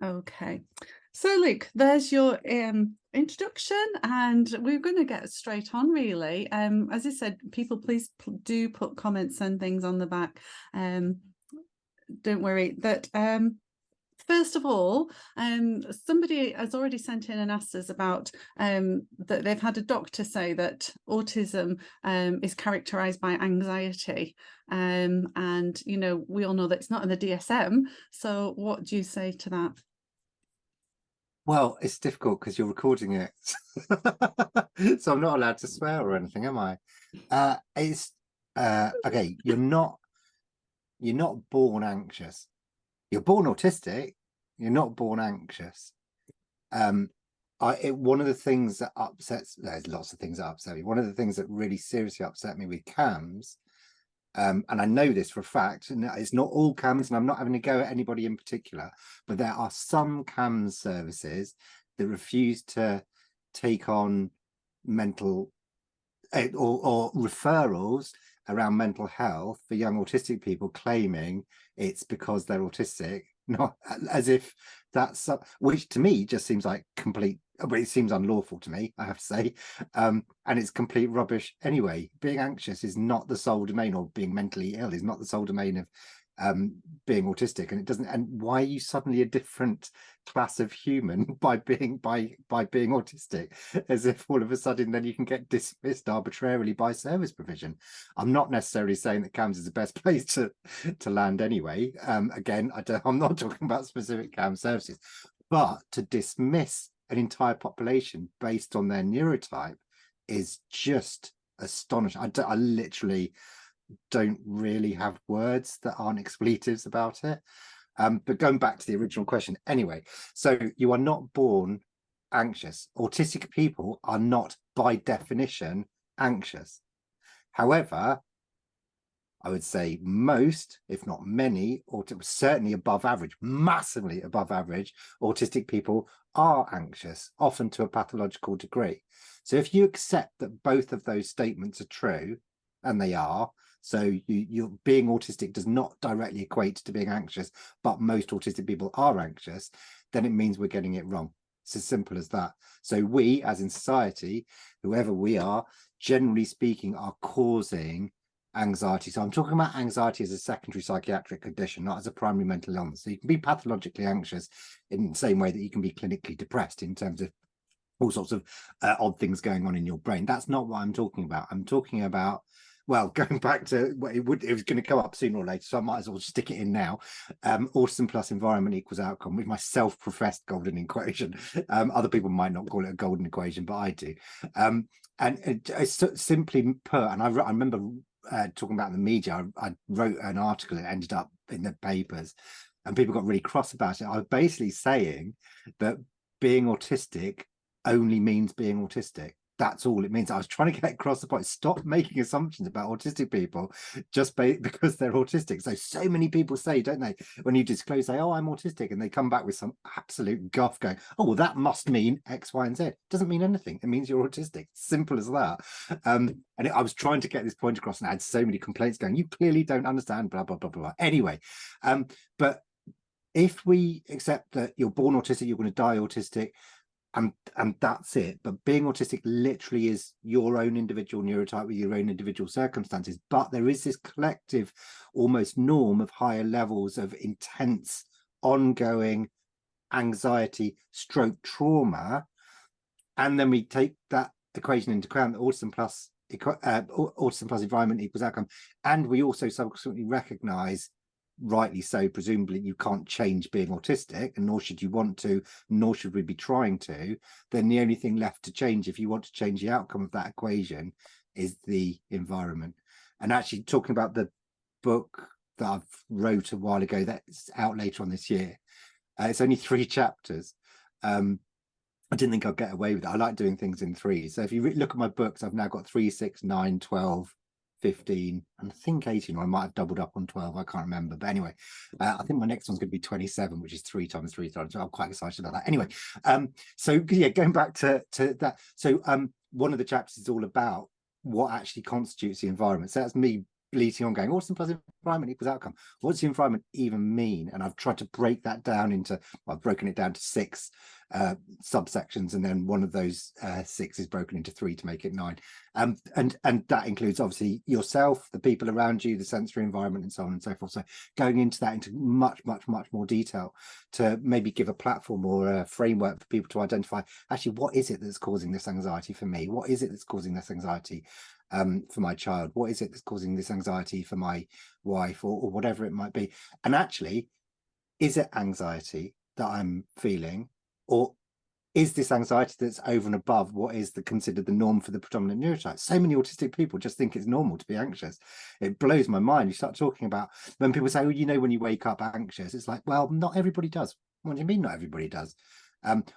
Okay. So, Luke, there's your introduction, and we're going to get straight on, really. As I said, people, please do put comments and things on the back. Don't worry. That first of all, somebody has already sent in and asked us about that they've had a doctor say that autism is characterized by anxiety. And, you know, we all know that it's not in the DSM. So what do you say to that? Well, it's difficult because you're recording it. So I'm not allowed to swear or anything, am I? It's okay, you're not born anxious. You're born autistic, you're not born anxious. One of the things that upsets, there's lots of things that upset me. One of the things that really seriously upset me with CAMS, and I know this for a fact, and it's not all CAMS, and I'm not having to go at anybody in particular, but there are some CAMS services that refuse to take on mental or referrals around mental health for young autistic people, claiming it's because they're autistic, not as if that's which to me just seems like complete, but it seems unlawful to me, I have to say. And it's complete rubbish anyway. Being anxious is not the sole domain, or being mentally ill is not the sole domain of being autistic. And it doesn't, and why are you suddenly a different class of human by being autistic, as if all of a sudden then you can get dismissed arbitrarily by service provision? I'm not necessarily saying that CAMS is the best place to land anyway. Again, I'm not talking about specific CAMS services, but to dismiss an entire population based on their neurotype is just astonishing. I literally don't really have words that aren't expletives about it. But going back to the original question anyway, so you are not born anxious. Autistic people are not by definition anxious. However, I would say most, if not many, or certainly above average, massively above average, autistic people are anxious, often to a pathological degree. So if you accept that both of those statements are true, and they are, so you being autistic does not directly equate to being anxious, but most autistic people are anxious, then it means we're getting it wrong. It's as simple as that. So we, as in society, whoever we are, generally speaking, are causing anxiety. So I'm talking about anxiety as a secondary psychiatric condition, not as a primary mental illness. So you can be pathologically anxious in the same way that you can be clinically depressed in terms of all sorts of odd things going on in your brain. That's not what I'm talking about. I'm talking about, well, going back to what it was going to come up sooner or later, so I might as well stick it in now. Autism plus environment equals outcome, with my self-professed golden equation. Other people might not call it a golden equation, but I do. And it's simply put, and I remember talking about the media, I wrote an article that ended up in the papers, and people got really cross about it. I was basically saying that being autistic only means being autistic. That's all it means. I was trying to get across the point. Stop making assumptions about autistic people just because they're autistic. So many people say, don't they, when you disclose, say, oh, I'm autistic, and they come back with some absolute guff going, oh, well, that must mean X, Y, and Z. It doesn't mean anything. It means you're autistic. Simple as that. I was trying to get this point across, and I had so many complaints going, you clearly don't understand, blah, blah, blah, blah. Anyway, but if we accept that you're born autistic, you're going to die autistic, and that's it. But being autistic literally is your own individual neurotype with your own individual circumstances. But there is this collective almost norm of higher levels of intense, ongoing anxiety, stroke trauma. And then we take that equation into account, autism plus environment equals outcome. And we also subsequently recognize, rightly so, presumably, you can't change being autistic, and nor should you want to, nor should we be trying to. Then the only thing left to change, if you want to change the outcome of that equation, is the environment. And actually, talking about the book that I've wrote a while ago that's out later on this year, it's only 3 chapters. I didn't think I'd get away with it. I like doing things in 3. So if you look at my books, I've now got 3, 6, 9, 12, 15, and I think 18, or I might have doubled up on 12, I can't remember. But anyway, I think my next one's going to be 27, which is 3 times 3 times. So I'm quite excited about that. Anyway, so yeah, going back to that. So one of the chapters is all about what actually constitutes the environment. So that's me bleating on going, autism plus environment equals outcome. What's the environment even mean? And I've tried to break that down into, well, I've broken it down to 6 subsections, and then one of those 6 is broken into 3 to make it 9. And that includes obviously yourself, the people around you, the sensory environment, and so on and so forth. So going into that into much more detail to maybe give a platform or a framework for people to identify, actually, what is it that's causing this anxiety for me? What is it that's causing this anxiety for my child? What is it that's causing this anxiety for my wife, or whatever it might be? And actually, is it anxiety that I'm feeling, or is this anxiety that's over and above what is considered the norm for the predominant neurotype? So many autistic people just think it's normal to be anxious. It blows my mind. You start talking about when people say, well, you know, when you wake up anxious, it's like, well, not everybody does. What do you mean not everybody does?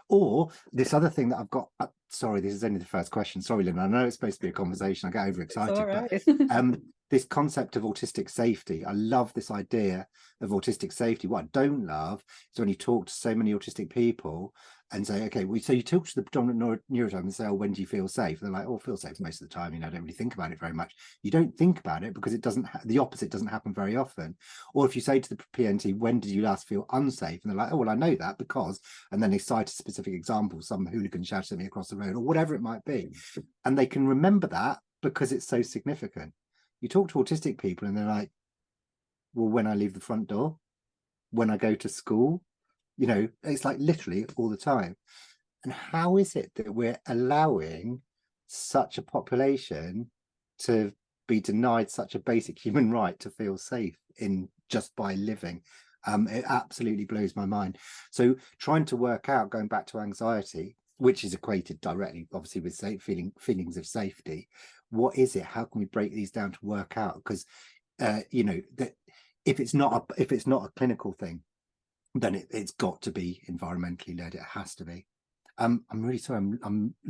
Or this other thing that I've got, sorry, this is only the first question. Sorry, Lynn, I know it's supposed to be a conversation. I get overexcited, but this concept of autistic safety, I love this idea of autistic safety. What I don't love is when you talk to so many autistic people and say, okay, so you talk to the predominant neurotype and say, oh, when do you feel safe? They're like, oh, I feel safe most of the time. You know, I don't really think about it very much. You don't think about it because it doesn't, the opposite doesn't happen very often. Or if you say to the PNT, when did you last feel unsafe? And they're like, oh, well, I know that because, and then they cite a specific example, some hooligan shouted at me across the road or whatever it might be. And they can remember that because it's so significant. You talk to autistic people and they're like, well, when I leave the front door, when I go to school, you know, it's like literally all the time. And how is it that we're allowing such a population to be denied such a basic human right to feel safe in just by living? It absolutely blows my mind. So trying to work out, going back to anxiety, which is equated directly, obviously, with feelings of safety. What is it? How can we break these down to work out? Because you know, that if it's not a clinical thing, then it's got to be environmentally led. It has to be. I'm really sorry.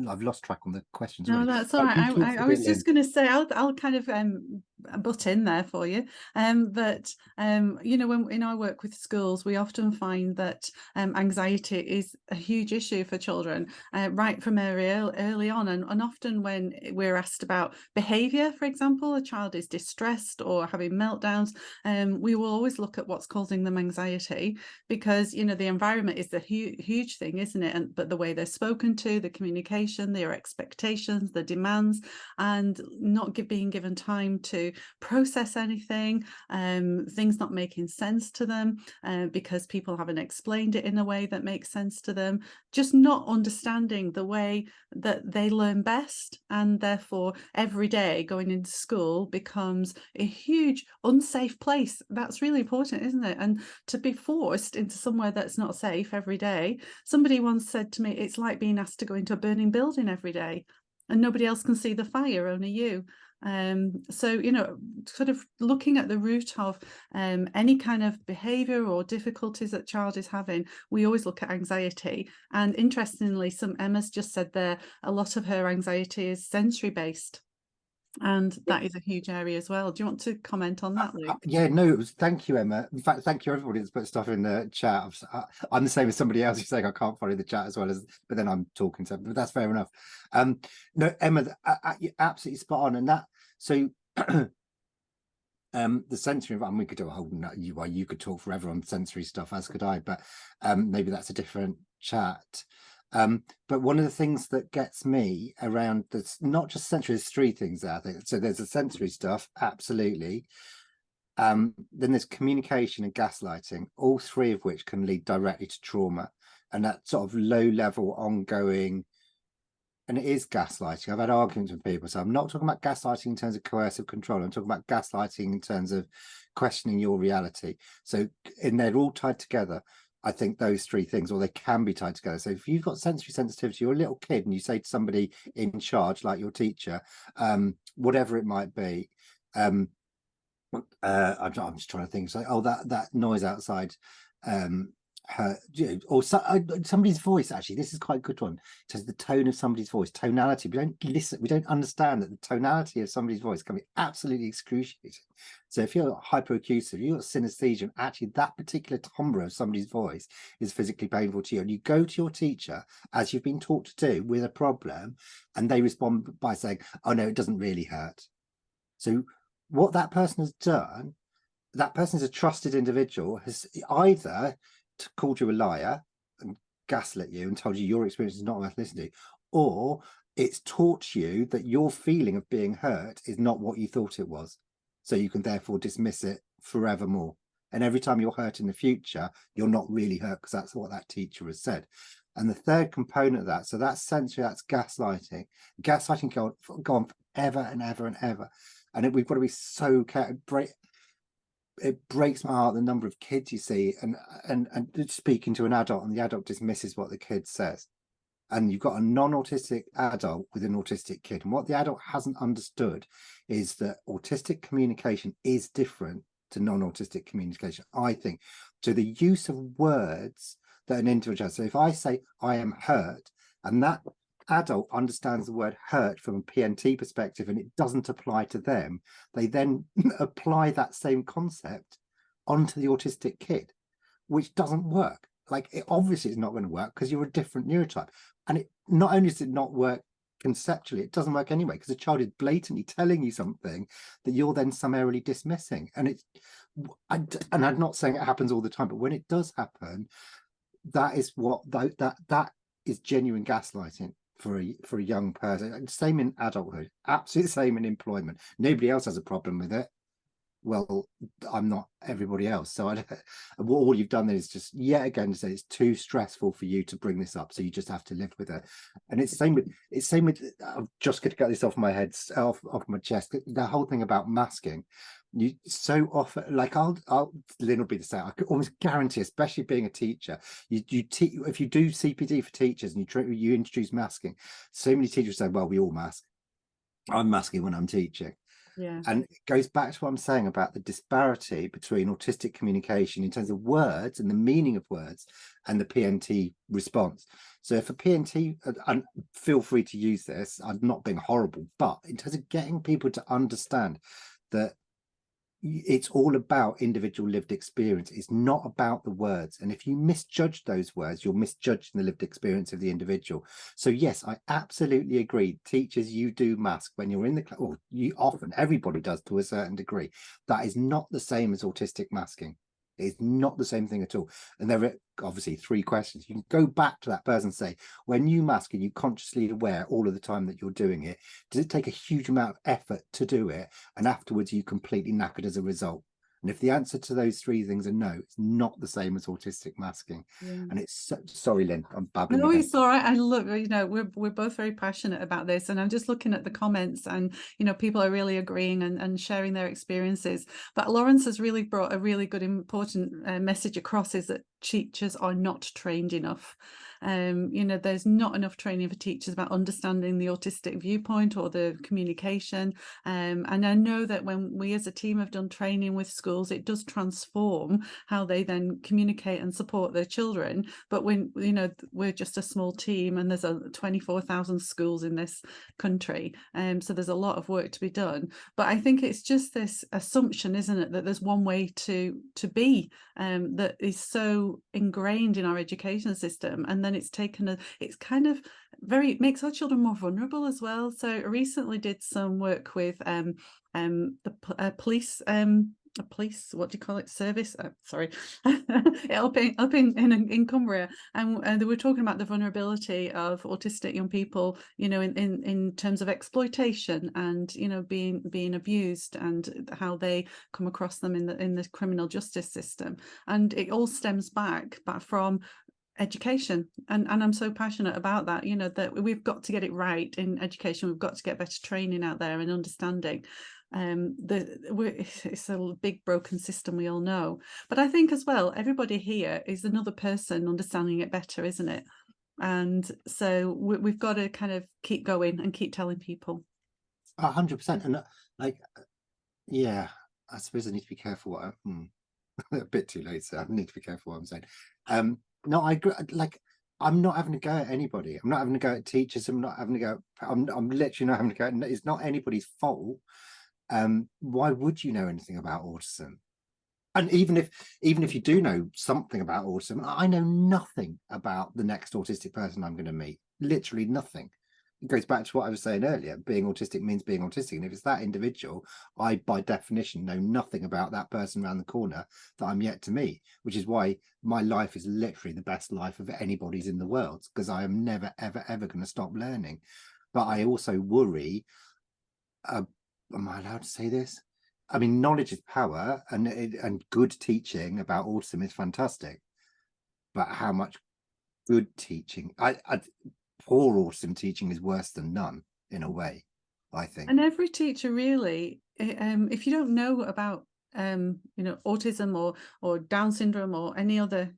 I've lost track on the questions. No, Already. that's all right. I was just going to say, I'll kind of butt in there for you. But you know, when in our work with schools, we often find that anxiety is a huge issue for children right from early on, and often when we're asked about behaviour, for example, a child is distressed or having meltdowns, we will always look at what's causing them anxiety, because you know the environment is the huge thing, isn't it? And but the way they're spoken to, the communication, their expectations, the demands, and not being given time to process anything, things not making sense to them because people haven't explained it in a way that makes sense to them, just not understanding the way that they learn best, and therefore every day going into school becomes a huge unsafe place. That's really important, isn't it? And to be forced into somewhere that's not safe every day. Somebody once said to me, it's like being asked to go into a burning building every day and nobody else can see the fire, only you. So, you know, sort of looking at the root of any kind of behaviour or difficulties that child is having, we always look at anxiety. And interestingly, Emma's just said there, a lot of her anxiety is sensory based. And that is a huge area as well. Do you want to comment on that, Luke? Yeah, no, it was, thank you, Emma. In fact, thank you everybody that's put stuff in the chat. I'm the same as somebody else who's saying I can't follow the chat as well as, but then I'm talking to them, but that's fair enough. No, Emma, you're absolutely spot on. And that, so the sensory environment, we could do a whole, you could talk forever on sensory stuff, as could I, but maybe that's a different chat. But one of the things that gets me around this, not just sensory, there's 3 things there, I think. So there's the sensory stuff, absolutely. Then there's communication and gaslighting, all 3 of which can lead directly to trauma, and that sort of low level ongoing, and it is gaslighting. I've had arguments with people, so I'm not talking about gaslighting in terms of coercive control. I'm talking about gaslighting in terms of questioning your reality. So, and they're all tied together. I think those 3 things, or they can be tied together. So if you've got sensory sensitivity, you're a little kid and you say to somebody in charge, like your teacher, whatever it might be, I'm just trying to think. So, oh, that noise outside, or somebody's voice. Actually, this is quite a good one. So the tone of somebody's voice, tonality. We don't listen. We don't understand that the tonality of somebody's voice can be absolutely excruciating. So if you're hyperacusive, you've got synesthesia, actually that particular timbre of somebody's voice is physically painful to you, and you go to your teacher as you've been taught to do with a problem, and they respond by saying, "Oh no, it doesn't really hurt." So what that person has done, that person is a trusted individual, has either called you a liar and gaslit you and told you your experience is not worth listening to, or it's taught you that your feeling of being hurt is not what you thought it was. So you can therefore dismiss it forevermore. And every time you're hurt in the future, you're not really hurt because that's what that teacher has said. And the third component of that, so that's sensory, that's gaslighting. Gaslighting go on forever and ever and ever. And we've got to be so careful. It breaks my heart the number of kids you see and speaking to an adult, and the adult dismisses what the kid says. And you've got a non-autistic adult with an autistic kid. And what the adult hasn't understood is that autistic communication is different to non-autistic communication, I think. So the use of words that an individual has. So if I say I am hurt, and that adult understands the word hurt from a PNT perspective and it doesn't apply to them, they then apply that same concept onto the autistic kid, which doesn't work. Like, it obviously is not going to work because you're a different neurotype. And it not only does it not work conceptually, it doesn't work anyway, because the child is blatantly telling you something that you're then summarily dismissing. And it's, and I'm not saying it happens all the time, but when it does happen, that is what that is genuine gaslighting for a young person. Same in adulthood, absolutely same in employment. Nobody else has a problem with it. Well, I'm not everybody else. So all you've done is just yet again to say it's too stressful for you to bring this up, so you just have to live with it. And it's same with I'm just going to get this off my head, off my chest, the whole thing about masking. You so often, like Lynn will be the same. I could almost guarantee, especially being a teacher, if you do CPD for teachers and you introduce masking, so many teachers say, well, we all mask. I'm masking when I'm teaching. Yeah. And it goes back to what I'm saying about the disparity between autistic communication in terms of words and the meaning of words and the PNT response. So if a PNT, and feel free to use this, I'm not being horrible, but in terms of getting people to understand that it's all about individual lived experience. It's not about the words. And if you misjudge those words, you're misjudging the lived experience of the individual. So yes, I absolutely agree. Teachers, you do mask when you're in the class, or you often, everybody does to a certain degree. That is not the same as autistic masking. It's not the same thing at all. And there are obviously 3 questions. You can go back to that person and say, when you mask, are you consciously aware all of the time that you're doing it? Does it take a huge amount of effort to do it? And afterwards, you completely knackered as a result? And if the answer to those 3 things are no, it's not the same as autistic masking. Yeah. And it's sorry, Lynn, I'm babbling. No, again. it's all right. I love, we're both very passionate about this, and I'm just looking at the comments, and people are really agreeing and sharing their experiences. But Lawrence has really brought a really good, important message across, is that teachers are not trained enough. There's not enough training for teachers about understanding the autistic viewpoint or the communication. And I know that when we as a team have done training with schools, it does transform how they then communicate and support their children. But when we're just a small team, and there's 24,000 schools in this country, so there's a lot of work to be done. But I think it's just this assumption, isn't it, that there's one way to be, that is so ingrained in our education system, and then it's kind of makes our children more vulnerable as well. So I recently did some work with the police, a police, what do you call it, service, sorry, up in Cumbria, and they were talking about the vulnerability of autistic young people, in terms of exploitation and being abused, and how they come across them in the criminal justice system. And it all stems back from education, and I'm so passionate about that, that we've got to get it right in education. We've got to get better training out there and understanding. It's a big broken system, we all know, but I think as well, everybody here is another person understanding it better, isn't it? And so we've got to kind of keep going and keep telling people. 100%. And yeah, I suppose I need to be careful what a bit too late, so I need to be careful what I'm saying. No, I agree. Like, I'm not having to go at anybody. I'm not having to go at teachers. I'm not having to go. I'm literally not having to go. It's not anybody's fault. Why would you know anything about autism? And even if you do know something about autism, I know nothing about the next autistic person I'm going to meet. Literally nothing. it goes back to what I was saying earlier. Being autistic means being autistic, and if it's that individual, I by definition know nothing about that person around the corner that I'm yet to meet, which is why my life is literally the best life of anybody's in the world, because I am never ever ever going to stop learning. But I also worry, am I allowed to say this? I mean, knowledge is power, and good teaching about autism is fantastic, but how much good teaching, poor autism teaching is worse than none in a way, I think. And every teacher really, if you don't know about autism or Down syndrome or any other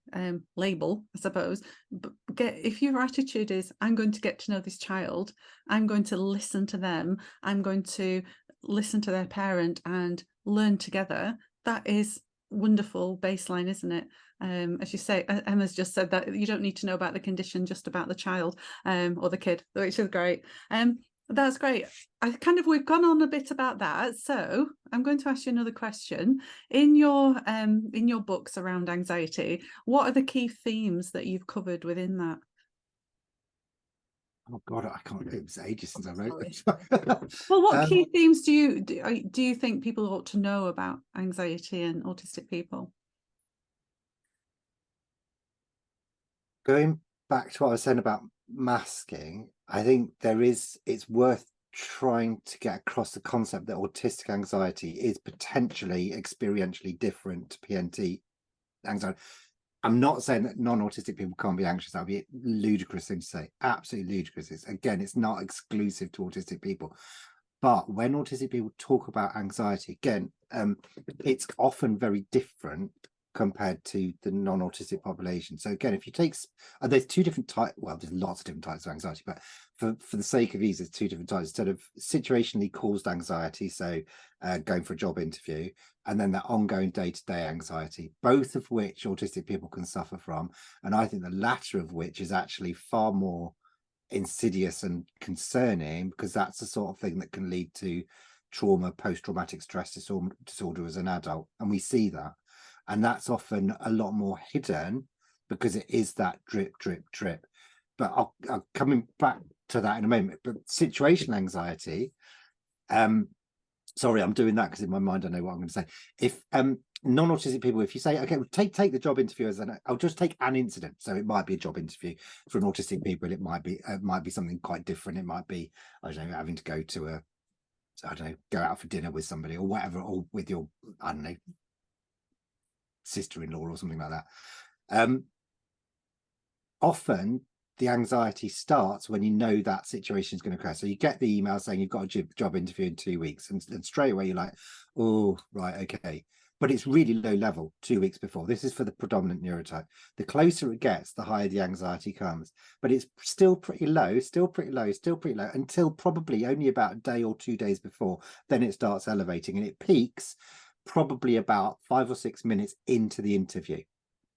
label, I suppose, but if your attitude is, I'm going to get to know this child, I'm going to listen to them, I'm going to listen to their parent and learn together, that is wonderful baseline, isn't it? As you say, Emma's just said that you don't need to know about the condition, just about the child or the kid, which is great. That's great. We've gone on a bit about that, so I'm going to ask you another question. In your books around anxiety, what are the key themes that you've covered within that? Oh God, I can't. It was ages since I wrote this. Well, what key themes do you think people ought to know about anxiety and autistic people? Going back to what I was saying about masking, I think it's worth trying to get across the concept that autistic anxiety is potentially experientially different to PNT anxiety. I'm not saying that non-autistic people can't be anxious. That would be a ludicrous thing to say. Absolutely ludicrous. It's not exclusive to autistic people. But when autistic people talk about anxiety, again, it's often very different compared to the non-autistic population. So again, if you take, there's two different types, well, there's lots of different types of anxiety, but for the sake of ease, there's two different types. Instead of situationally caused anxiety, so going for a job interview, and then that ongoing day-to-day anxiety, both of which autistic people can suffer from. And I think the latter of which is actually far more insidious and concerning, because that's the sort of thing that can lead to trauma, post-traumatic stress disorder as an adult. And we see that. And that's often a lot more hidden because it is that drip, drip, drip. But I'll coming back to that in a moment. But situational anxiety, sorry, I'm doing that because in my mind I know what I'm going to say. If non-autistic people, if you say, okay, well, take the job interview as I'll just take an incident. So it might be a job interview for an autistic people. It might be something quite different. It might be, I don't know, having to go to go out for dinner with somebody or whatever, or with your, I don't know, sister-in-law or something like that. Often the anxiety starts when you know that situation is going to occur. So you get the email saying you've got a job interview in 2 weeks, and straight away you're like, oh, right, okay. But it's really low level 2 weeks before. This is for the predominant neurotype. The closer it gets, the higher the anxiety comes. But it's still pretty low, until probably only about a day or 2 days before. Then it starts elevating, and it peaks probably about 5 or 6 minutes into the interview.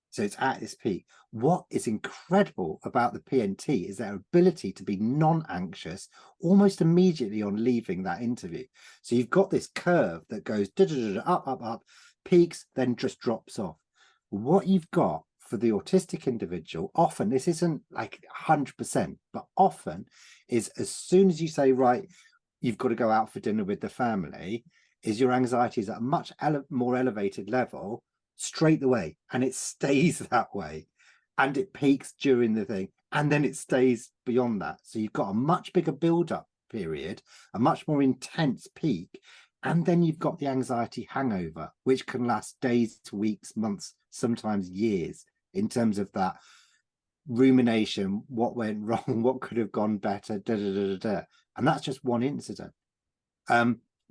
So it's at this peak. What is incredible about the PNT is their ability to be non-anxious almost immediately on leaving that interview. So you've got this curve that goes up, peaks, then just drops off. What you've got for the autistic individual, often, this isn't like 100%, but often is as soon as you say, right, you've got to go out for dinner with the family, is your anxiety is at a much more elevated level straight away, and it stays that way, and it peaks during the thing, and then it stays beyond that. So you've got a much bigger build-up period, a much more intense peak, and then you've got the anxiety hangover, which can last days to weeks, months, sometimes years, in terms of that rumination, what went wrong, what could have gone better, and that's just one incident.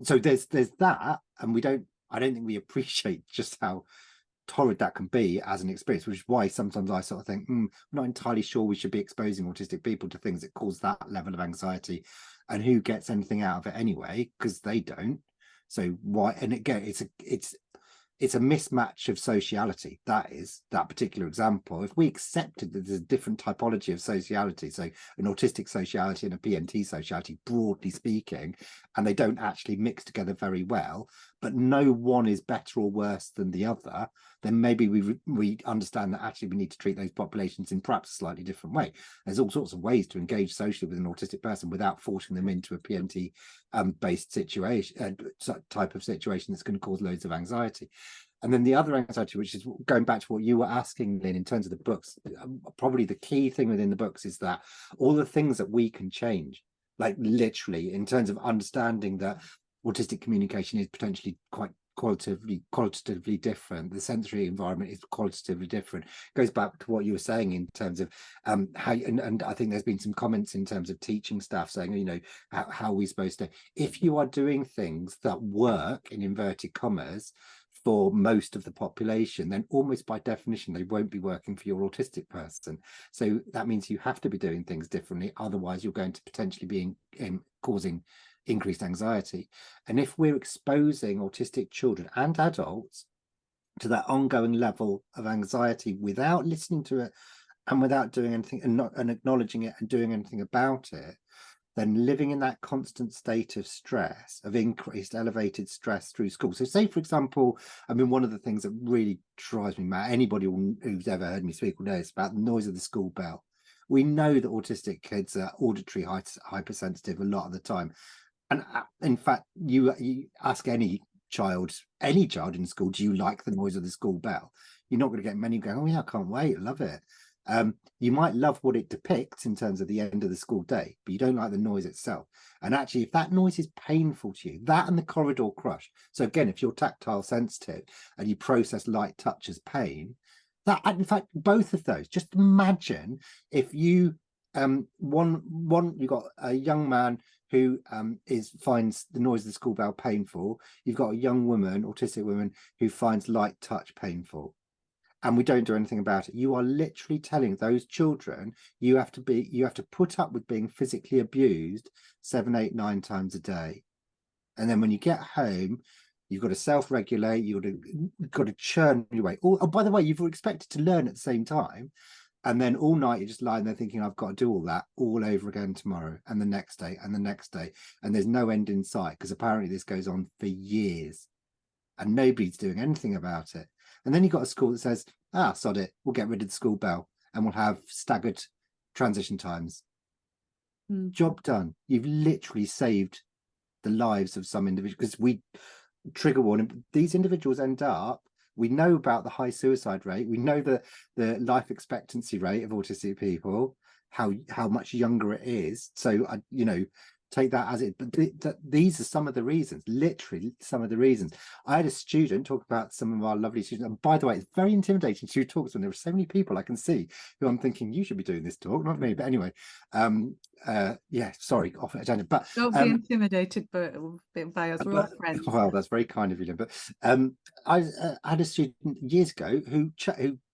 So there's that, and I don't think we appreciate just how torrid that can be as an experience, which is why sometimes I sort of think, I'm not entirely sure we should be exposing autistic people to things that cause that level of anxiety, and who gets anything out of it anyway, because they don't. So why? And again, it's a mismatch of sociality. That is that particular example. If we accepted that there's a different typology of sociality, so an autistic sociality and a PNT sociality, broadly speaking, and they don't actually mix together very well, but no one is better or worse than the other, then maybe we understand that actually we need to treat those populations in perhaps a slightly different way. There's all sorts of ways to engage socially with an autistic person without forcing them into a PMT based situation, type of situation that's going to cause loads of anxiety. And then the other anxiety, which is going back to what you were asking, Lynn, in terms of the books, probably the key thing within the books is that all the things that we can change, like literally in terms of understanding that autistic communication is potentially quite qualitatively different. The sensory environment is qualitatively different. It goes back to what you were saying in terms of how, and I think there's been some comments in terms of teaching staff saying, you know, how are we supposed to, if you are doing things that work in inverted commas for most of the population, then almost by definition they won't be working for your autistic person. So that means you have to be doing things differently, otherwise you're going to potentially be causing increased anxiety. And if we're exposing autistic children and adults to that ongoing level of anxiety without listening to it and without doing anything and acknowledging it and doing anything about it, then living in that constant state of stress, of increased elevated stress through school. So say, for example, I mean, one of the things that really drives me mad, anybody who's ever heard me speak will know, is about the noise of the school bell. We know that autistic kids are auditory hypersensitive a lot of the time. And in fact, you ask any child in school, do you like the noise of the school bell? You're not going to get many going, oh yeah, I can't wait, I love it. You might love what it depicts in terms of the end of the school day, but you don't like the noise itself. And actually, if that noise is painful to you, that and the corridor crush. So again, if you're tactile sensitive and you process light touch as pain, that, in fact, both of those, just imagine if you, you got a young man who finds the noise of the school bell painful. You've got a young woman, autistic woman, who finds light touch painful. And we don't do anything about it. You are literally telling those children you have to put up with being physically abused 7, 8, 9 times a day. And then when you get home, you've got to self-regulate, you've got to churn your way. Oh, by the way, you've expected to learn at the same time. And then all night you're just lying there thinking, I've got to do all that all over again tomorrow and the next day and the next day. And there's no end in sight, because apparently this goes on for years and nobody's doing anything about it. And then you've got a school that says, sod it, we'll get rid of the school bell and we'll have staggered transition times. Job done. You've literally saved the lives of some individuals, because we trigger warning. These individuals end up, we know about the high suicide rate. We know the life expectancy rate of autistic people, how much younger it is. So, you know, take that as it, but these are some of the reasons, literally some of the reasons. I had a student talk about some of our lovely students, and by the way, it's very intimidating to talk to them. There are so many people I can see who I'm thinking, you should be doing this talk, not me. But anyway, yeah, sorry, off at a tangent. But don't be intimidated by us, we're all friends. Well, that's very kind of you, Lynn. But I had a student years ago who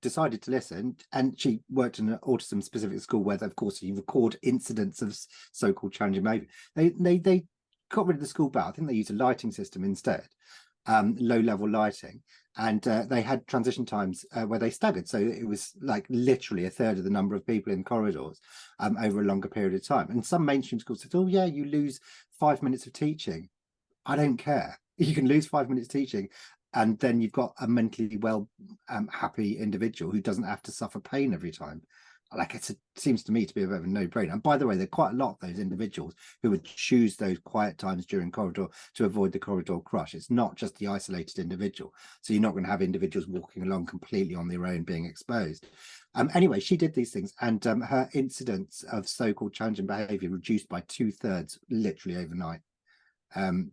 decided to listen, and she worked in an autism specific school where, of course, you record incidents of so-called challenging behavior. They got rid of the school bell. I think they used a lighting system instead, low-level lighting, and they had transition times where they staggered. So it was like literally a third of the number of people in corridors over a longer period of time. And some mainstream schools said, oh yeah, you lose 5 minutes of teaching. I don't care. You can lose 5 minutes teaching, and then you've got a mentally well happy individual who doesn't have to suffer pain every time. Like, it seems to me to be a bit of a no-brainer. And by the way, there are quite a lot of those individuals who would choose those quiet times during corridor to avoid the corridor crush. It's not just the isolated individual. So you're not going to have individuals walking along completely on their own being exposed. Anyway, she did these things, and her incidence of so-called challenging behavior reduced by 2/3 literally overnight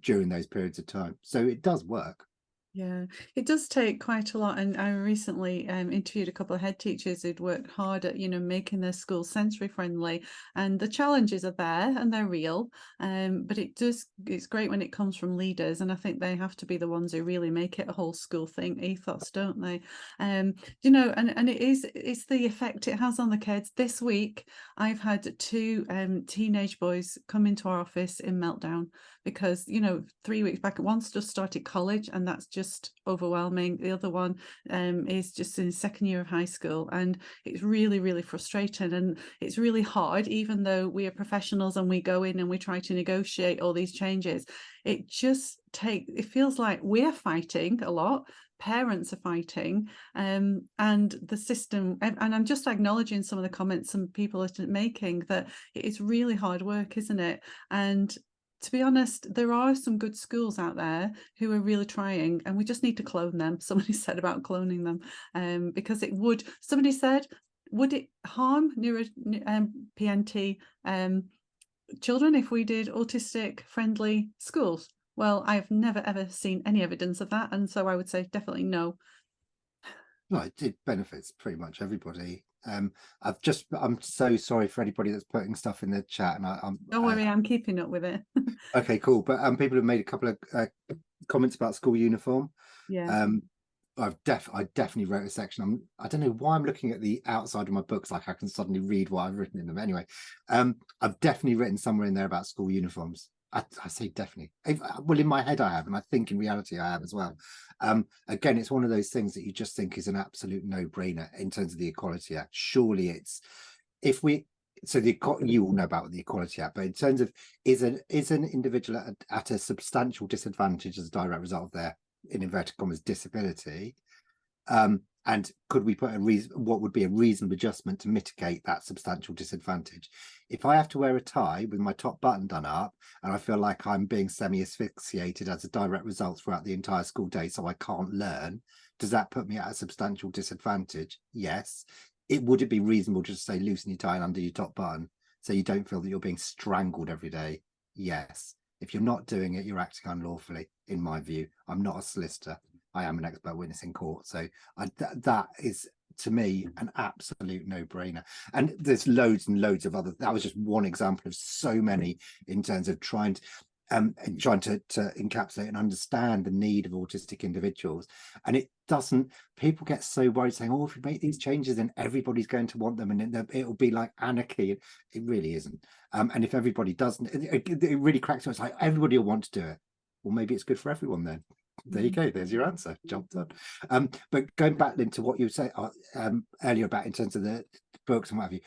during those periods of time. So it does work. Yeah, it does take quite a lot. And I recently interviewed a couple of head teachers who'd worked hard at, you know, making their school sensory friendly, and the challenges are there and they're real. But it's great when it comes from leaders, and I think they have to be the ones who really make it a whole school thing, ethos, don't they? You know, and it's the effect it has on the kids. This week I've had 2 teenage boys come into our office in meltdown because, you know, 3 weeks back, one's just started college, and that's just just overwhelming. The other one is just in his second year of high school, and it's really, really frustrating, and it's really hard, even though we are professionals and we go in and we try to negotiate all these changes. It feels like we're fighting a lot, parents are fighting, and the system, and I'm just acknowledging some of the comments some people are making, that it's really hard work, isn't it? And to be honest, there are some good schools out there who are really trying, and we just need to clone them. Somebody said about cloning them, because somebody said, would it harm PNT children if we did autistic friendly schools? Well, I've never ever seen any evidence of that, and so I would say definitely no. No, it benefits pretty much everybody. I'm so sorry for anybody that's putting stuff in the chat, and Don't worry, I'm keeping up with it. okay, cool. But people have made a couple of comments about school uniform. Yeah. I definitely wrote a section. I don't know why I'm looking at the outside of my books like I can suddenly read what I've written in them. Anyway, I've definitely written somewhere in there about school uniforms. I say definitely. Well, in my head I have, and I think in reality I have as well. Again, it's one of those things that you just think is an absolute no-brainer in terms of the Equality Act. Surely it's, you all know about the Equality Act, but in terms of is an individual at a substantial disadvantage as a direct result of their, in inverted commas, disability, and could we put what would be a reasonable adjustment to mitigate that substantial disadvantage? If I have to wear a tie with my top button done up and I feel like I'm being semi-asphyxiated as a direct result throughout the entire school day, so I can't learn, does that put me at a substantial disadvantage? Yes. Would it be reasonable to just say loosen your tie and undo your top button so you don't feel that you're being strangled every day? Yes. If you're not doing it, you're acting unlawfully, in my view. I'm not a solicitor. I am an expert witness in court. So that is, to me, an absolute no-brainer. And there's loads and loads of other, that was just one example of so many in terms of trying to encapsulate and understand the need of autistic individuals. And it doesn't, people get so worried saying, oh, if we make these changes then everybody's going to want them and it'll be like anarchy. It really isn't. And if everybody doesn't, it really cracks up. It's like everybody will want to do it. Well, maybe it's good for everyone then. There you go, there's your answer. Job done. But going back into what you said earlier about in terms of the books and what have you,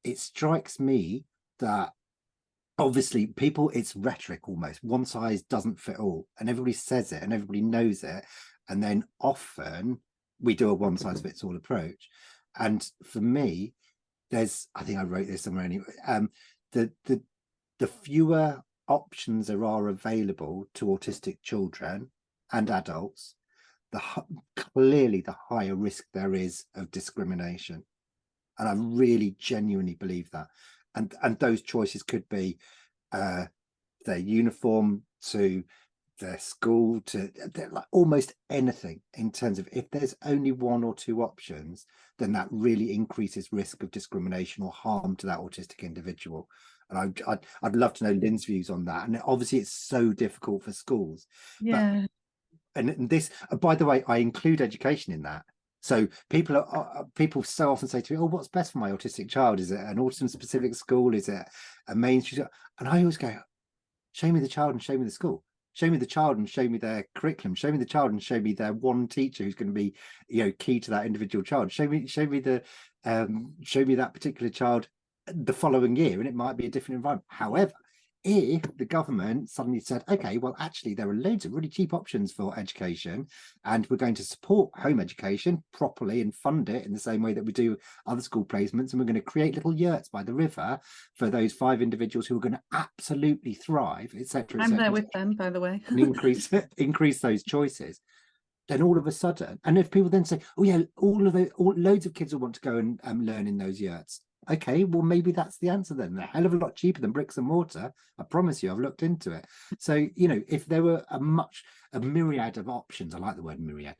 it strikes me that obviously people, it's rhetoric almost. One size doesn't fit all, and everybody says it and everybody knows it, and then often we do a one size fits all approach. And for me, I think I wrote this somewhere anyway, the fewer options there are available to autistic children and adults, clearly the higher risk there is of discrimination. And I really genuinely believe that. And those choices could be their uniform, to their school, to like almost anything, in terms of if there's only one or two options, then that really increases risk of discrimination or harm to that autistic individual. And I'd love to know Lynn's views on that. And obviously it's so difficult for schools. Yeah. And this, by the way, I include education in that. So people so often say to me, oh, what's best for my autistic child? Is it an autism specific school? Is it a mainstream? And I always go, show me the child and show me the school. Show me the child and show me their curriculum. Show me the child and show me their one teacher who's going to be, key to that individual child. Show me that particular child the following year, and it might be a different environment. However, if the government suddenly said, okay, well, actually, there are loads of really cheap options for education, and we're going to support home education properly and fund it in the same way that we do other school placements, and we're going to create little yurts by the river for those 5 individuals who are going to absolutely thrive, etc. I'm there with them, by the way. And increase those choices. Then all of a sudden, and if people then say, oh yeah, loads of kids will want to go and learn in those yurts. Okay, well, maybe that's the answer then. A hell of a lot cheaper than bricks and mortar. I promise you, I've looked into it. So, if there were a myriad of options, I like the word myriad,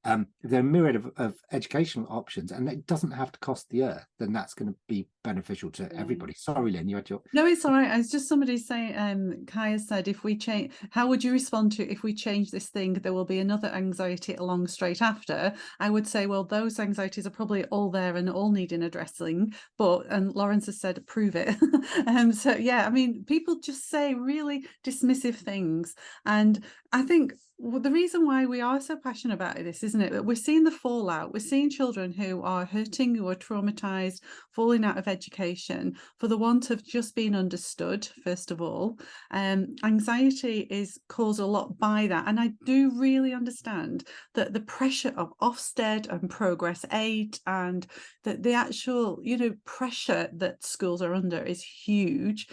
if there are a myriad of educational options, and it doesn't have to cost the earth, then that's going to be beneficial to everybody. Sorry, Lynn, you had your... No, it's all right. It's just somebody saying, Kaya said, if we change, how would you respond to if we change this thing, there will be another anxiety along straight after? I would say, well, those anxieties are probably all there and all needing addressing. But, and Lawrence has said, prove it. So, yeah, I mean, people just say really dismissive things. And I think the reason why we are so passionate about this, isn't it? That we're seeing the fallout. We're seeing children who are hurting, who are traumatized, falling out of education for the want of just being understood, first of all. Anxiety is caused a lot by that. And I do really understand that the pressure of Ofsted and Progress 8 and the actual, pressure that schools are under is huge.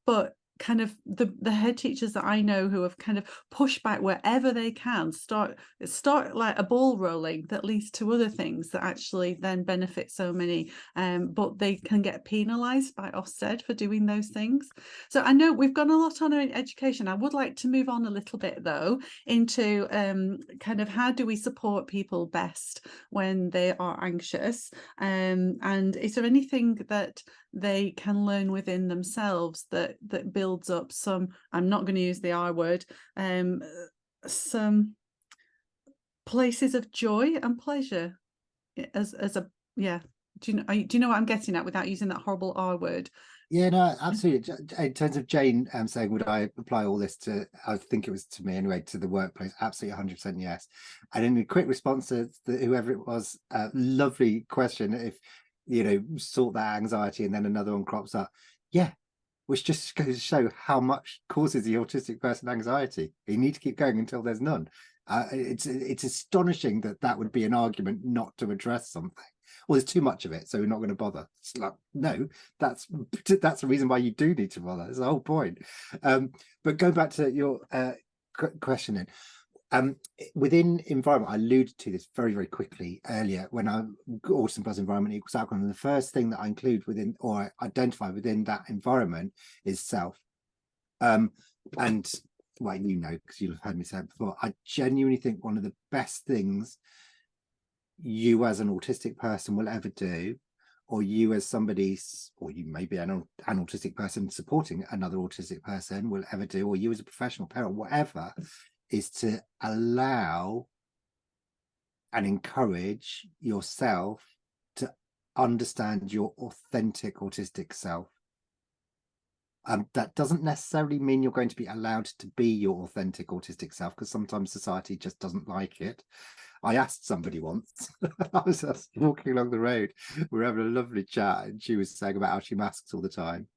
But kind of the head teachers that I know who have kind of pushed back wherever they can, start like a ball rolling that leads to other things that actually then benefit so many, but they can get penalized by Ofsted for doing those things. So I know we've got a lot on in education. I would like to move on a little bit though into kind of how do we support people best when they are anxious, and is there anything that they can learn within themselves that builds up some, I'm not going to use the R word, some places of joy and pleasure as a, yeah. Do you know what I'm getting at without using that horrible R word? Yeah, no, absolutely. In terms of Jane saying, would I apply all this to, I think it was to me anyway, to the workplace? Absolutely 100% yes. And in a quick response to whoever it was, lovely question, if, sort that anxiety and then another one crops up. Yeah, which just goes to show how much causes the autistic person anxiety. You need to keep going until there's none. It's astonishing that would be an argument not to address something. Well, there's too much of it, so we're not going to bother. It's like, no, that's the reason why you do need to bother. That's the whole point. But going back to your question, within environment, I alluded to this very, very quickly earlier when I autism plus environment equals outcome. And the first thing that I include within or I identify within that environment is self. And well, because you'll have heard me say it before, I genuinely think one of the best things you as an autistic person will ever do, or you as somebody, or you may be an autistic person supporting another autistic person will ever do, or you as a professional parent, whatever, is to allow and encourage yourself to understand your authentic autistic self. That doesn't necessarily mean you're going to be allowed to be your authentic autistic self, because sometimes society just doesn't like it. I asked somebody once, I was just walking along the road, we were having a lovely chat, and she was saying about how she masks all the time.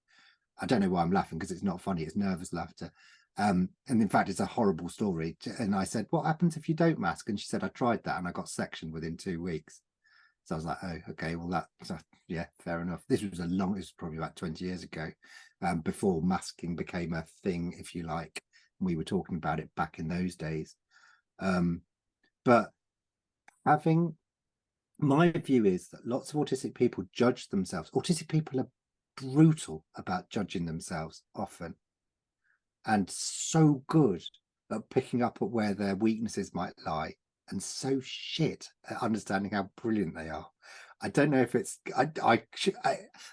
I don't know why I'm laughing, because it's not funny, it's nervous laughter. And in fact, it's a horrible story. And I said, what happens if you don't mask? And she said, I tried that and I got sectioned within 2 weeks. So I was like, oh, okay, well, yeah, fair enough. This was it was probably about 20 years ago, before masking became a thing, if you like. We were talking about it back in those days. But my view is that lots of autistic people judge themselves. Autistic people are brutal about judging themselves often, and so good at picking up at where their weaknesses might lie, and so shit at understanding how brilliant they are. I don't know if it's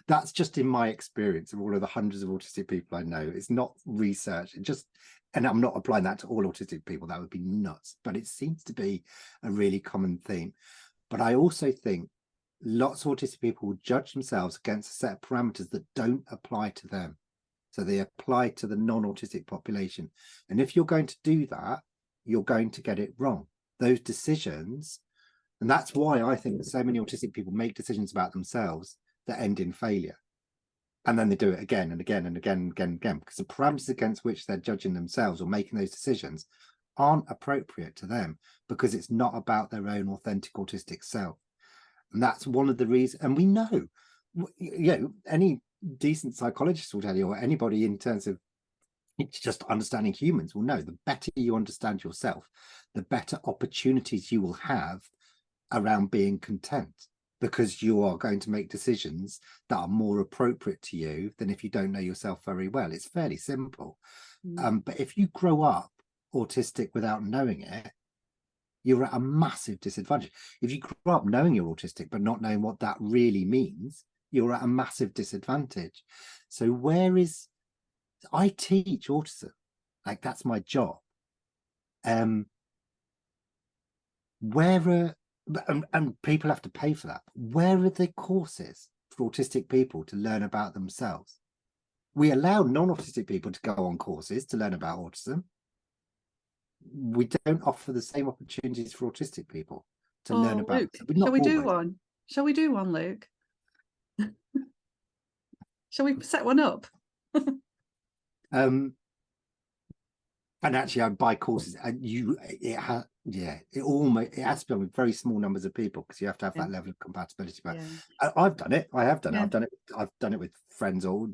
that's just in my experience of all of the hundreds of autistic people I know. It's not research, and I'm not applying that to all autistic people, that would be nuts, but it seems to be a really common theme. But I also think lots of autistic people will judge themselves against a set of parameters that don't apply to them. So they apply to the non-autistic population. And if you're going to do that, you're going to get it wrong. Those decisions, and that's why I think so many autistic people make decisions about themselves that end in failure. And then they do it again and again and again and again and again, because the parameters against which they're judging themselves or making those decisions aren't appropriate to them, because it's not about their own authentic autistic self. And that's one of the reasons. And we know, any decent psychologist will tell you, or anybody in terms of just understanding humans will know, the better you understand yourself, the better opportunities you will have around being content, because you are going to make decisions that are more appropriate to you than if you don't know yourself very well. It's fairly simple. But if you grow up autistic without knowing it, you're at a massive disadvantage. If you grow up knowing you're autistic but not knowing what that really means, you're at a massive disadvantage. So I teach autism, like that's my job. And people have to pay for that. Where are the courses for autistic people to learn about themselves? We allow non-autistic people to go on courses to learn about autism. We don't offer the same opportunities for autistic people to learn about. Luke, Not shall we do always. one? Shall we do one, Luke? Shall we set one up? And actually, I buy courses, and it has to be on with very small numbers of people, because you have to have that level of compatibility. But I've done it. I have done it. I've done it with friends or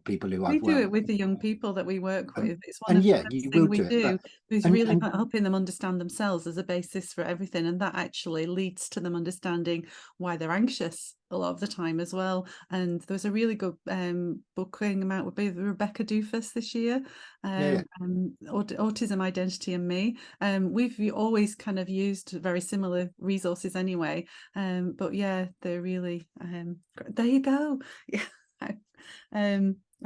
people who I've worked with. We do it with the young people that we work with. It's one and of yeah, the you things will we do is and really helping them understand themselves as a basis for everything, and that actually leads to them understanding why they're anxious a lot of the time as well. And there was a really good book coming out with Rebecca Doofus this year, Autism, Identity and Me. We've always kind of used very similar resources anyway, but yeah, they're really there you go.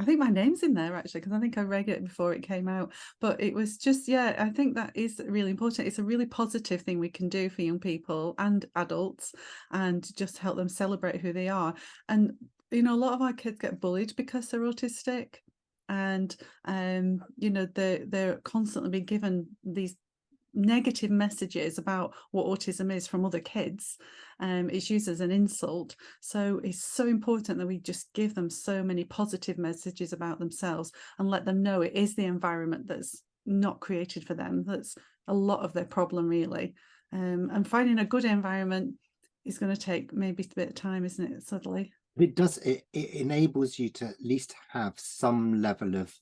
I think my name's in there actually, because I think I read it before it came out. But it was just, I think that is really important. It's a really positive thing we can do for young people and adults, and just help them celebrate who they are. And you know, a lot of our kids get bullied because they're autistic, and you know, they're constantly being given these negative messages about what autism is from other kids. It's used as an insult. So it's so important that we just give them so many positive messages about themselves, and let them know it is the environment that's not created for them that's a lot of their problem, really. And finding a good environment is going to take maybe a bit of time, isn't it, subtly? It does. It enables you to at least have some level of,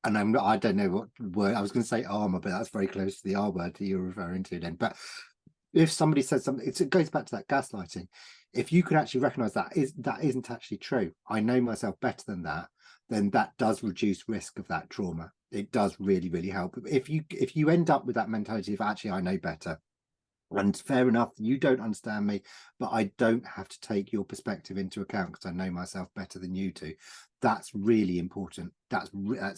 and I don't know what word I was going to say, armor, but that's very close to the R word that you're referring to then. But if somebody says something, it goes back to that gaslighting. If you could actually recognize that isn't actually true, I know myself better than that, then that does reduce risk of that trauma. It does really, really help. If you end up with that mentality of actually I know better, and fair enough, you don't understand me, but I don't have to take your perspective into account because I know myself better than you do. That's really important. That's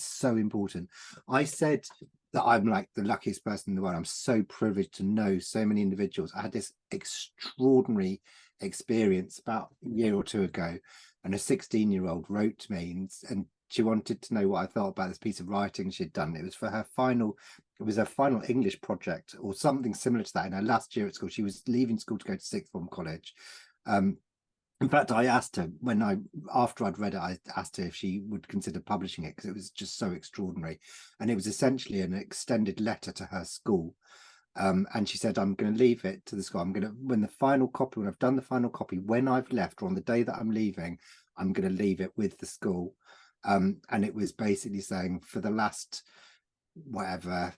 so important. I said that I'm like the luckiest person in the world. I'm so privileged to know so many individuals. I had this extraordinary experience about a year or two ago, and a 16-year-old wrote to me and she wanted to know what I thought about this piece of writing she'd done. It was for her final English project or something similar to that in her last year at school. She was leaving school to go to sixth form college. In fact, I asked her after I'd read it, I asked her if she would consider publishing it, because it was just so extraordinary. And it was essentially an extended letter to her school. And she said, I'm going to leave it to the school. When I've done the final copy, when I've left, or on the day that I'm leaving, I'm going to leave it with the school. And it was basically saying, for the last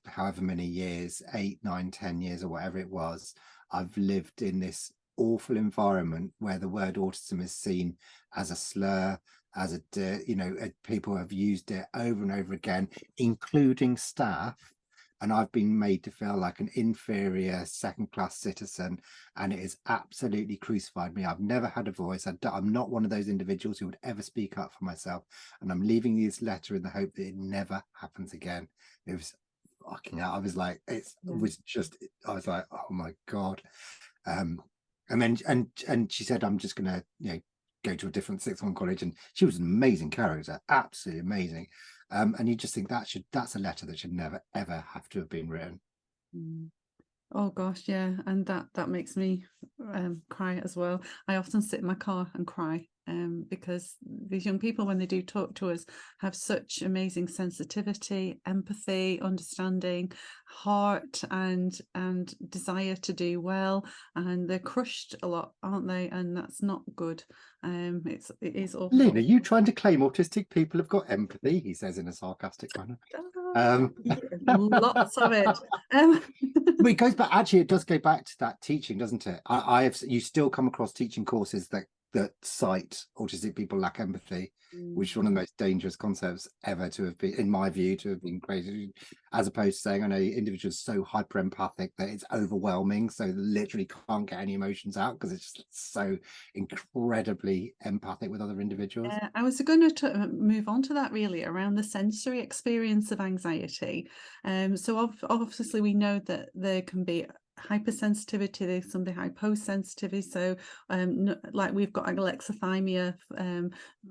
however many years, 8, 9, 10 years or whatever it was, I've lived in this awful environment where the word autism is seen as a slur, as people have used it over and over again, including staff. And I've been made to feel like an inferior second-class citizen, and it has absolutely crucified me. I've never had a voice. I'm not one of those individuals who would ever speak up for myself, and I'm leaving this letter in the hope that it never happens again. It was fucking out. I was like, I was like, oh my God. And then she said, I'm just gonna go to a different sixth form college, and she was an amazing character, absolutely amazing. And you just think that's a letter that should never ever have to have been written. Oh gosh, yeah, and that makes me cry as well. I often sit in my car and cry because these young people, when they do talk to us, have such amazing sensitivity, empathy, understanding, heart, and desire to do well, and they're crushed a lot, aren't they? And that's not good. It is awful. Lynn, are you trying to claim autistic people have got empathy? He says in a sarcastic manner. Lots of it. But it goes back. Actually, it does go back to that teaching, doesn't it? You still come across teaching courses that that cite autistic people lack empathy, which is one of the most dangerous concepts ever to have been, in my view, to have been created, as opposed to saying, I know individuals so hyper empathic that it's overwhelming, so they literally can't get any emotions out because it's just so incredibly empathic with other individuals. I was going to move on to that, really, around the sensory experience of anxiety. So obviously we know that there can be hypersensitivity, there's some hyposensitivity. So like we've got alexithymia,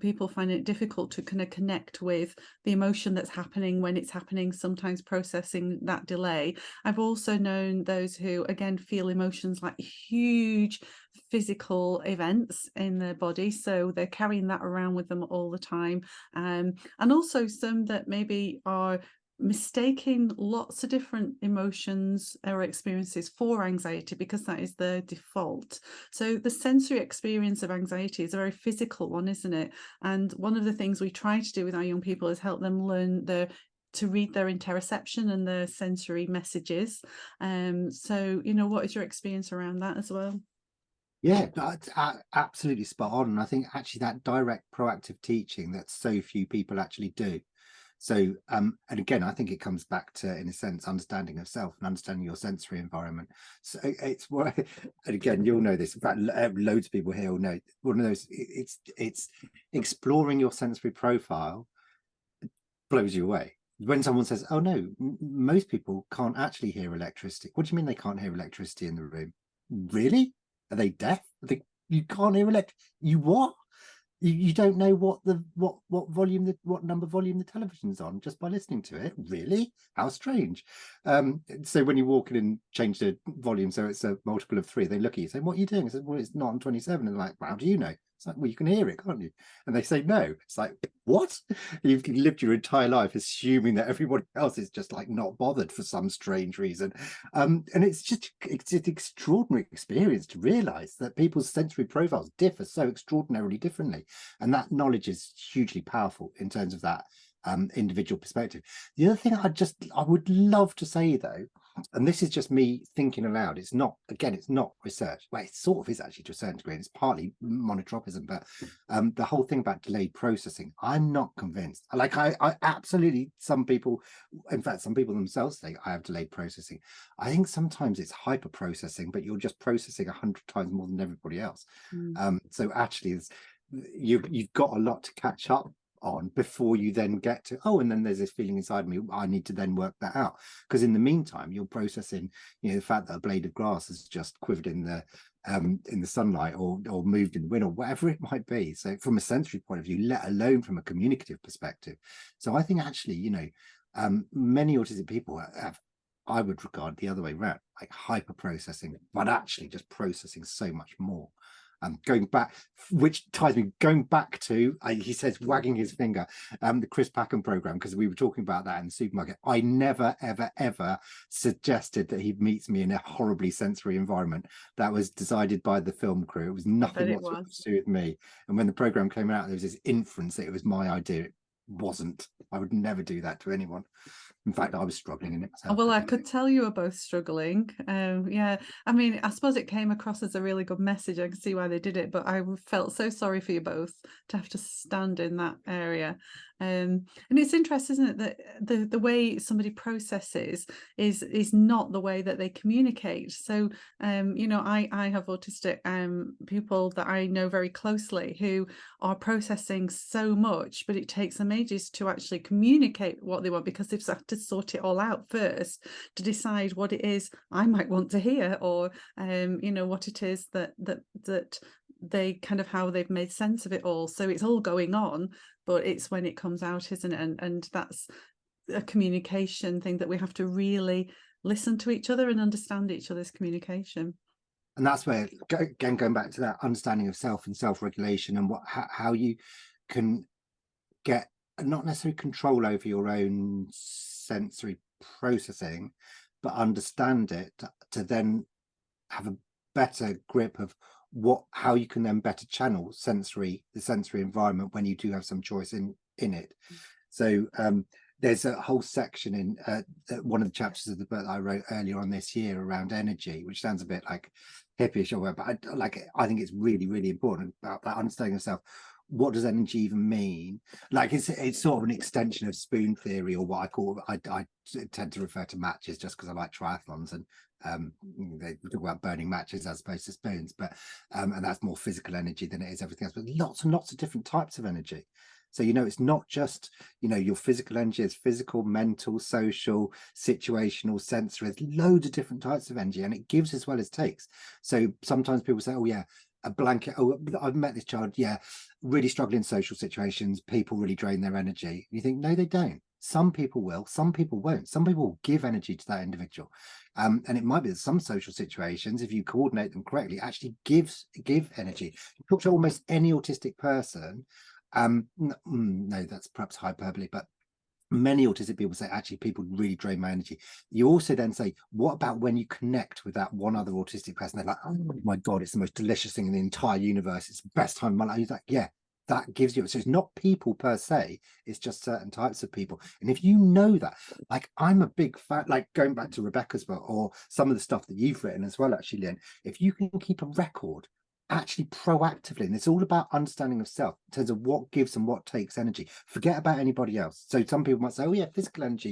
people find it difficult to kind of connect with the emotion that's happening when it's happening, sometimes processing that delay. I've also known those who, again, feel emotions like huge physical events in their body, so they're carrying that around with them all the time. And also some that maybe are mistaking lots of different emotions or experiences for anxiety because that is their default. So the sensory experience of anxiety is a very physical one, isn't it? And one of the things we try to do with our young people is help them learn to read their interoception and their sensory messages. So, what is your experience around that as well? Yeah, that's absolutely spot on. And I think actually that direct proactive teaching that so few people actually do. So, and again, I think it comes back to, in a sense, understanding of self and understanding your sensory environment. So it's what, and again, you'll know this. In fact, loads of people here will know one of those. It's exploring your sensory profile blows you away. When someone says, "Oh no, most people can't actually hear electricity." What do you mean they can't hear electricity in the room? Really? Are they deaf? You can't hear electricity? You what? You don't know what volume, what number volume the television's on just by listening to it? Really? How strange. So when you walk in and change the volume so it's a multiple of 3, they look at you saying, "What are you doing?" I said, "Well, it's not on 27." And they're like, "Well, how do you know?" It's like, "Well, you can hear it, can't you?" And they say no. It's like, what? You've lived your entire life assuming that everybody else is just like not bothered for some strange reason. And it's an extraordinary experience to realize that people's sensory profiles differ so extraordinarily differently. And that knowledge is hugely powerful in terms of that individual perspective. The other thing I would love to say though, and this is just me thinking aloud, it's not research. Well, it sort of is actually to a certain degree, and it's partly monotropism, but the whole thing about delayed processing, I'm not convinced. Like I absolutely, some people, in fact, some people themselves think I have delayed processing. I think sometimes it's hyper processing, but you're just processing 100 times more than everybody else. So actually you've got a lot to catch up on before you then get to, oh, and then there's this feeling inside me, I need to then work that out, because in the meantime you're processing, the fact that a blade of grass has just quivered in the sunlight or moved in the wind or whatever it might be. So from a sensory point of view, let alone from a communicative perspective. So I think actually, many autistic people have, I would regard the other way around, like hyper processing, but actually just processing so much more. Going back, which ties me going back to, he says, wagging his finger, the Chris Packham program, because we were talking about that in the supermarket. I never, ever, ever suggested that he meets me in a horribly sensory environment. That was decided by the film crew. It was nothing whatsoever to do with me. And when the program came out, there was this inference that it was my idea. It wasn't. I would never do that to anyone. In fact, I was struggling in it myself. Well, I could tell you were both struggling. Yeah, I mean, I suppose it came across as a really good message. I can see why they did it, but I felt so sorry for you both to have to stand in that area. And it's interesting, isn't it, that the way somebody processes is not the way that they communicate. So, I have autistic people that I know very closely who are processing so much, but it takes them ages to actually communicate what they want, because they've had to sort it all out first to decide what it is I might want to hear, or what it is that they kind of, how they've made sense of it all. So it's all going on, but it's when it comes out, isn't it? And that's a communication thing that we have to really listen to each other and understand each other's communication. And that's where, again, going back to that understanding of self and self-regulation, and how you can get not necessarily control over your own sensory processing, but understand it to then have a better grip of how you can then better channel the sensory environment when you do have some choice in it. So there's a whole section in one of the chapters of the book that I wrote earlier on this year around energy, which sounds a bit like hippie or whatever, but I think it's really, really important about that understanding yourself. What does energy even mean? Like it's sort of an extension of spoon theory, or what I call, I tend to refer to matches just because I like triathlons, and they talk about burning matches as opposed to spoons, but and that's more physical energy than it is everything else, but lots and lots of different types of energy. So, it's not just, your physical energy, it's physical, mental, social, situational, sensory. There's loads of different types of energy, and it gives as well as takes. So sometimes people say, oh yeah, a blanket, oh, I've met this child, yeah, really struggling in social situations, people really drain their energy. You think, no, they don't. Some people will, some people won't. Some people will give energy to that individual. And it might be that some social situations, if you coordinate them correctly, actually give energy. You talk to almost any autistic person, no, that's perhaps hyperbole, but many autistic people say, actually, people really drain my energy. You also then say, what about when you connect with that one other autistic person? They're like, oh my God, it's the most delicious thing in the entire universe. It's the best time of my life. He's like, yeah, that gives you, so it's not people per se, it's just certain types of people. And if you know that, like, I'm a big fan, like going back to Rebecca's book or some of the stuff that you've written as well, actually, Lynn, if you can keep a record actually proactively, and it's all about understanding of self in terms of what gives and what takes energy. Forget about anybody else. So some people might say, oh yeah, physical energy,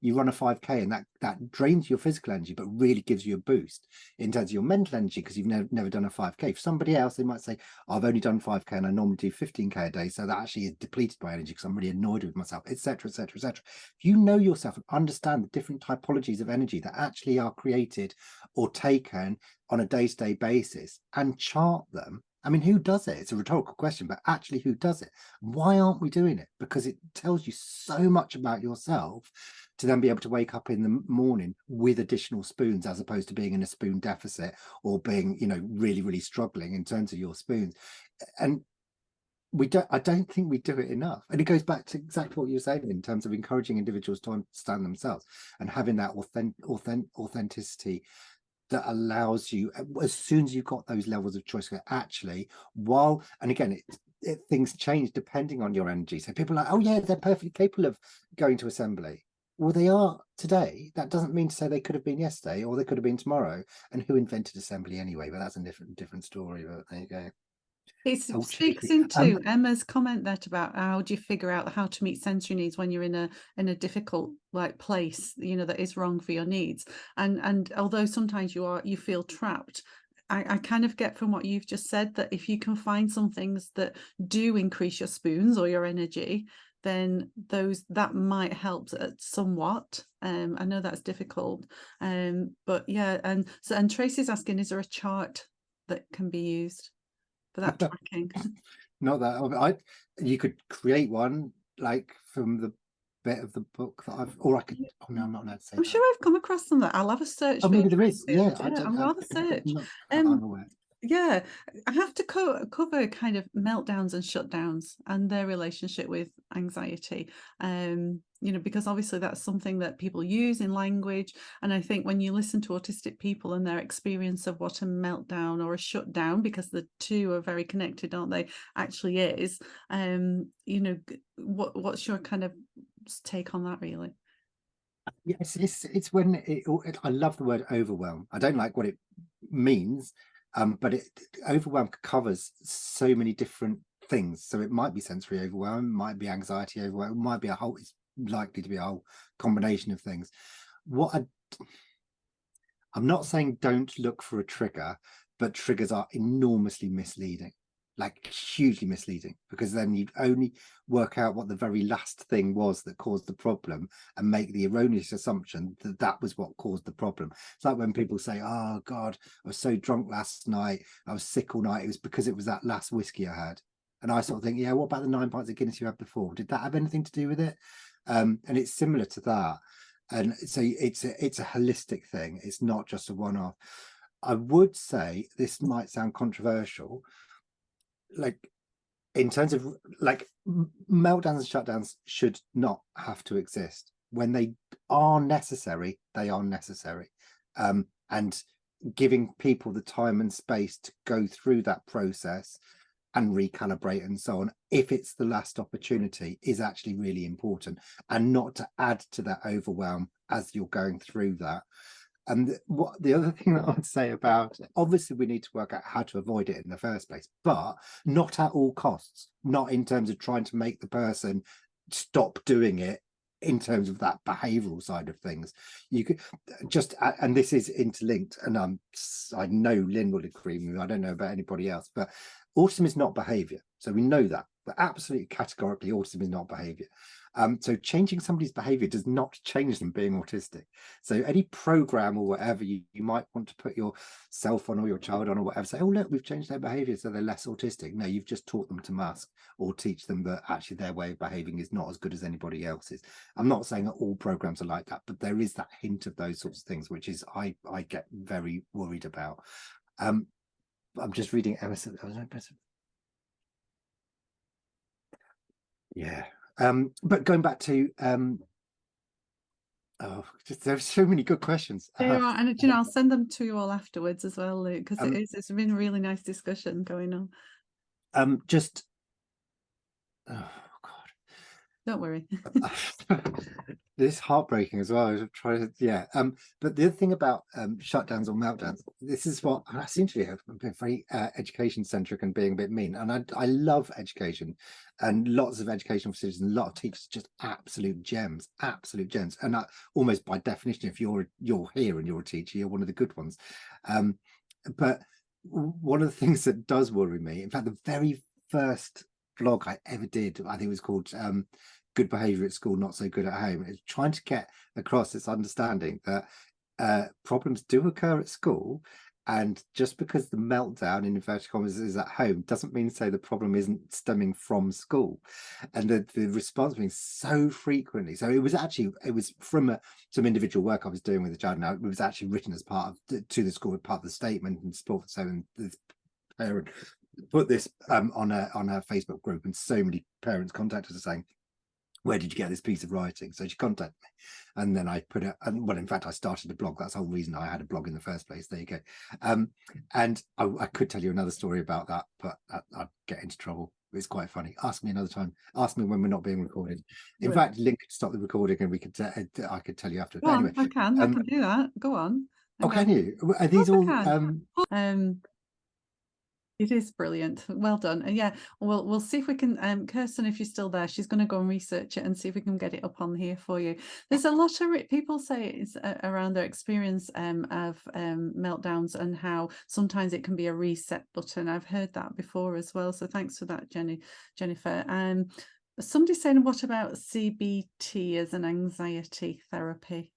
you run a 5k and that drains your physical energy but really gives you a boost in terms of your mental energy because you've never done a 5k. For somebody else, they might say, oh, I've only done 5k and I normally do 15k a day, so that actually is depleted by energy because I'm really annoyed with myself, etc, etc, etc. If you know yourself and understand the different typologies of energy that actually are created or taken on a day-to-day basis and chart them. I mean, who does it? It's a rhetorical question, but actually who does it? Why aren't we doing it? Because it tells you so much about yourself to then be able to wake up in the morning with additional spoons as opposed to being in a spoon deficit or being, really, really struggling in terms of your spoons. And I don't think we do it enough. And it goes back to exactly what you're saying in terms of encouraging individuals to understand themselves and having that authenticity that allows you, as soon as you've got those levels of choice, actually, and again, things change depending on your energy. So people are like, oh yeah, they're perfectly capable of going to assembly. Well, they are today. That doesn't mean to say they could have been yesterday or they could have been tomorrow. And who invented assembly anyway? But that's a different story. But there you go. It speaks into Emma's comment that about how do you figure out how to meet sensory needs when you're in a difficult place, that is wrong for your needs. And although sometimes you feel trapped, I kind of get from what you've just said that if you can find some things that do increase your spoons or your energy, then that might help somewhat. I know that's difficult, but yeah. And Tracy's asking, is there a chart that can be used for that tracking? Not that you could create one like from the bit of the book that or I could, oh no, I'm not allowed to say I'm that. sure I've come across some that I'll have a search. Oh, maybe there is. Yeah, I'll rather search. I'm aware. Yeah, I have to cover kind of meltdowns and shutdowns and their relationship with anxiety. Because obviously that's something that people use in language. And I think when you listen to autistic people and their experience of what a meltdown or a shutdown, because the two are very connected, aren't they, actually is, what's your kind of take on that, really? Yes, it's when I love the word overwhelm. I don't like what it means, but overwhelm covers so many different things. So it might be sensory overwhelm, might be anxiety overwhelm, it might be it's likely to be a whole combination of things. I'm not saying don't look for a trigger, but triggers are enormously misleading, like hugely misleading, because then you'd only work out what the very last thing was that caused the problem and make the erroneous assumption that that was what caused the problem. It's like when people say, oh God, I was so drunk last night, I was sick all night, it was because it was that last whiskey I had. And I sort of think, yeah, what about the 9 pints of Guinness you had before? Did that have anything to do with it? And it's similar to that. And so it's a holistic thing. It's not just a one-off. I would say this might sound controversial, like in terms of like meltdowns and shutdowns should not have to exist. When they are necessary, they are necessary. And giving people the time and space to go through that process and recalibrate and so on, if it's the last opportunity, is actually really important, and not to add to that overwhelm as you're going through that. And what the other thing that I would say about it, obviously we need to work out how to avoid it in the first place, but not at all costs, not in terms of trying to make the person stop doing it in terms of that behavioral side of things. You could just, and this is interlinked, and I know Lynn will agree with me, I don't know about anybody else, but autism is not behavior. So we know that, but absolutely categorically autism is not behavior. So changing somebody's behavior does not change them being autistic. So any program or whatever you might want to put yourself on or your child on or whatever, say, oh look, we've changed their behavior so they're less autistic. No, you've just taught them to mask, or teach them that actually their way of behaving is not as good as anybody else's. I'm not saying that all programs are like that, but there is that hint of those sorts of things, which is I get very worried about. I'm just reading Emerson. Yeah. But going back to there's so many good questions. There are, and you know, I'll send them to you all afterwards as well, Luke, because it's been a really nice discussion going on. Just oh god, don't worry. This is heartbreaking as well. I'm trying to, yeah. But the other thing about shutdowns or meltdowns, this is what I seem to be very education centric and being a bit mean. And I love education, and lots of educational facilities and a lot of teachers, just absolute gems. And almost by definition, if you're here and you're a teacher, you're one of the good ones. But one of the things that does worry me, in fact, the very first blog I ever did, I think it was called Good Behavior at School, Not So Good at Home. It's trying to get across this understanding that problems do occur at school, and just because the meltdown in inverted commas is at home doesn't mean to say the problem isn't stemming from school. And the response being so frequently, so it was from some individual work I was doing with the child. Now it was actually written as part of to the school, part of the statement and support for, so the parent put this on her Facebook group, and so many parents contacted us saying, where did you get this piece of writing? So she contacted me, and then I put it, and well, in fact, I started a blog. That's the whole reason I had a blog in the first place. There you go. And I could tell you another story about that, but I'd get into trouble. It's quite funny. Ask me another time. Ask me when we're not being recorded. In fact, Lynn could stop the recording, and we could. I could tell you after. Go on, anyway, I can do that. Go on. Oh, can you? Are these all? It is brilliant. Well done. And yeah, we'll see if we can, Kirsten, if you're still there, she's going to go and research it and see if we can get it up on here for you. There's a lot of people say it's around their experience of meltdowns, and how sometimes it can be a reset button. I've heard that before as well. So thanks for that, Jennifer. Somebody's saying, what about CBT as an anxiety therapy?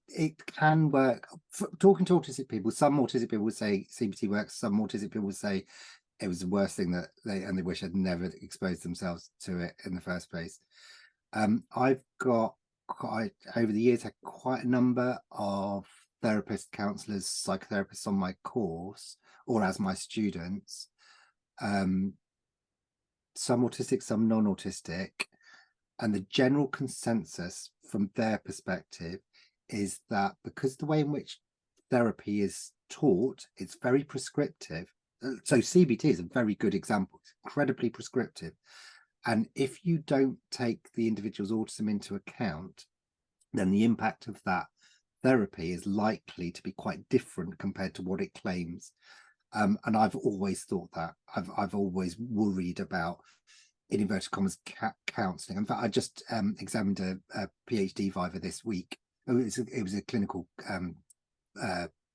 It can work. Talking to autistic people, some autistic people would say CBT works, some autistic people would say it was the worst thing that they wish had never exposed themselves to it in the first place. I've got over the years had quite a number of therapists, counsellors, psychotherapists on my course or as my students, some autistic, some non-autistic, and the general consensus from their perspective is that because the way in which therapy is taught, it's very prescriptive. So CBT is a very good example. It's incredibly prescriptive. And if you don't take the individual's autism into account, then the impact of that therapy is likely to be quite different compared to what it claims. And I've always thought that. I've always worried about, in inverted commas, counselling. In fact, I just examined a PhD viva this week. It was a clinical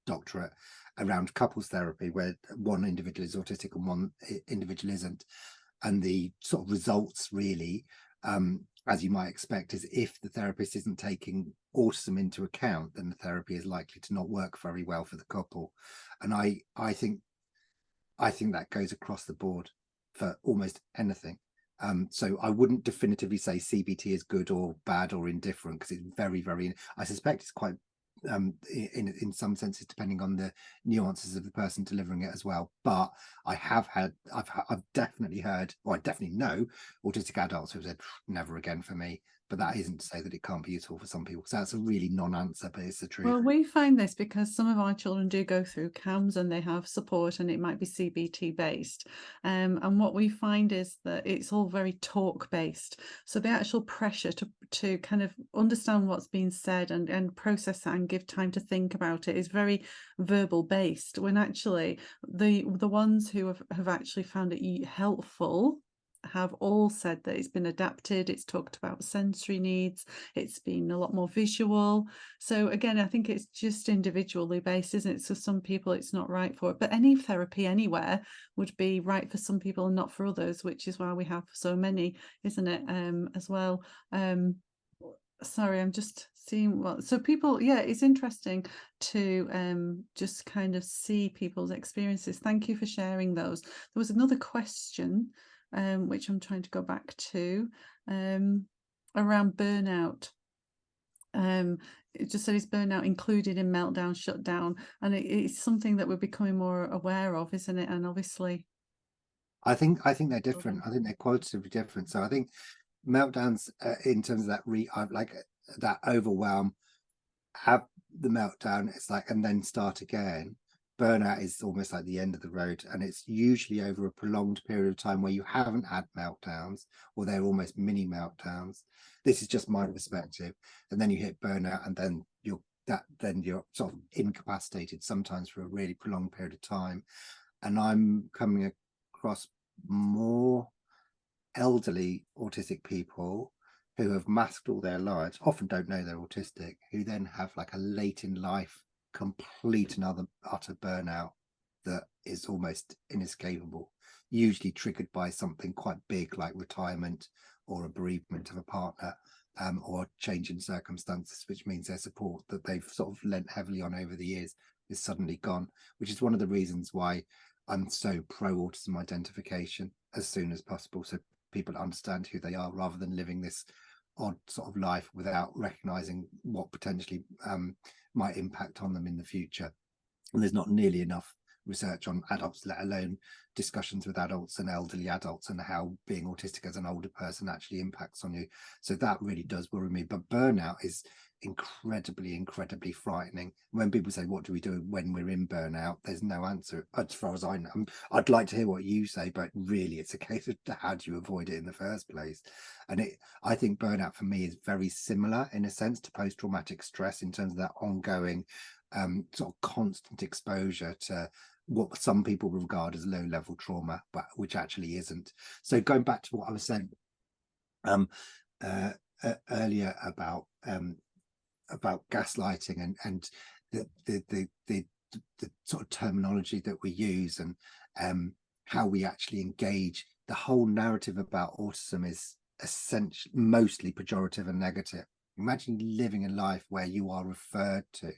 doctorate around couples therapy, where one individual is autistic and one individual isn't. And the sort of results really, as you might expect, is if the therapist isn't taking autism into account, then the therapy is likely to not work very well for the couple. And I think that goes across the board for almost anything. So I wouldn't definitively say CBT is good or bad or indifferent, because it's very, very, I suspect it's quite in some senses, depending on the nuances of the person delivering it as well. But I've definitely heard, or I definitely know autistic adults who have said never again for me. but that isn't to say that it can't be useful for some people. So that's a really non-answer, but it's the truth. Well, we find this because some of our children do go through CAMS and they have support, and it might be CBT based. And what we find is that it's all very talk based. So the actual pressure to kind of understand what's being said and process that and give time to think about it is very verbal based. When actually the ones who have actually found it helpful have all said that it's been adapted, it's talked about sensory needs, it's been a lot more visual. So again, I think it's just individually based, isn't it? So some people it's not right for it, but any therapy anywhere would be right for some people and not for others, which is why we have so many, isn't it? As well. Sorry, I'm just seeing what, so people, yeah, it's interesting to just kind of see people's experiences. Thank you for sharing those. There was another question which I'm trying to go back to around burnout. It just said, is burnout included in meltdown, shutdown? And it's something that we're becoming more aware of, isn't it? And obviously, I think they're different. I think they're qualitatively different. So I think meltdowns, in terms of that that overwhelm, have the meltdown, it's like, and then start again. Burnout is almost like the end of the road, and it's usually over a prolonged period of time where you haven't had meltdowns, or they're almost mini meltdowns. This is just my perspective. And then you hit burnout, and then you're sort of incapacitated, sometimes for a really prolonged period of time. And I'm coming across more elderly autistic people who have masked all their lives, often don't know they're autistic, who then have like a late in life complete and utter burnout that is almost inescapable, usually triggered by something quite big like retirement or a bereavement of a partner, or change in circumstances, which means their support that they've sort of lent heavily on over the years is suddenly gone, which is one of the reasons why I'm so pro autism identification as soon as possible, so people understand who they are rather than living this odd sort of life without recognizing what potentially might impact on them in the future. And there's not nearly enough research on adults, let alone discussions with adults and elderly adults, and how being autistic as an older person actually impacts on you. So that really does worry me. But burnout is incredibly frightening. When people say, what do we do when we're in burnout, there's no answer as far as I know. I'd like to hear what you say, but really it's a case of how do you avoid it in the first place. And I think burnout for me is very similar in a sense to post-traumatic stress, in terms of that ongoing sort of constant exposure to what some people regard as low-level trauma, but which actually isn't. So going back to what I was saying earlier about gaslighting and the sort of terminology that we use, and how we actually engage, the whole narrative about autism is essentially mostly pejorative and negative. Imagine living a life where you are referred to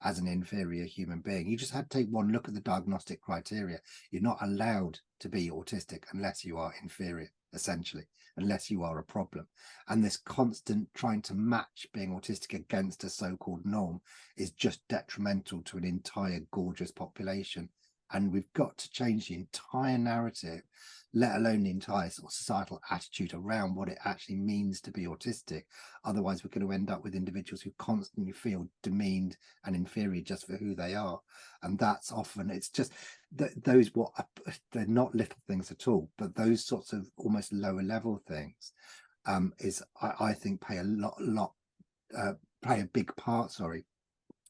as an inferior human being. You just had to take one look at the diagnostic criteria. You're not allowed to be autistic unless you are inferior, essentially, unless you are a problem. And this constant trying to match being autistic against a so-called norm is just detrimental to an entire gorgeous population. And we've got to change the entire narrative, let alone the entire sort of societal attitude around what it actually means to be autistic. Otherwise, we're going to end up with individuals who constantly feel demeaned and inferior just for who they are. And that's often, it's just those they're not little things at all, but those sorts of almost lower level things is I think play a big part,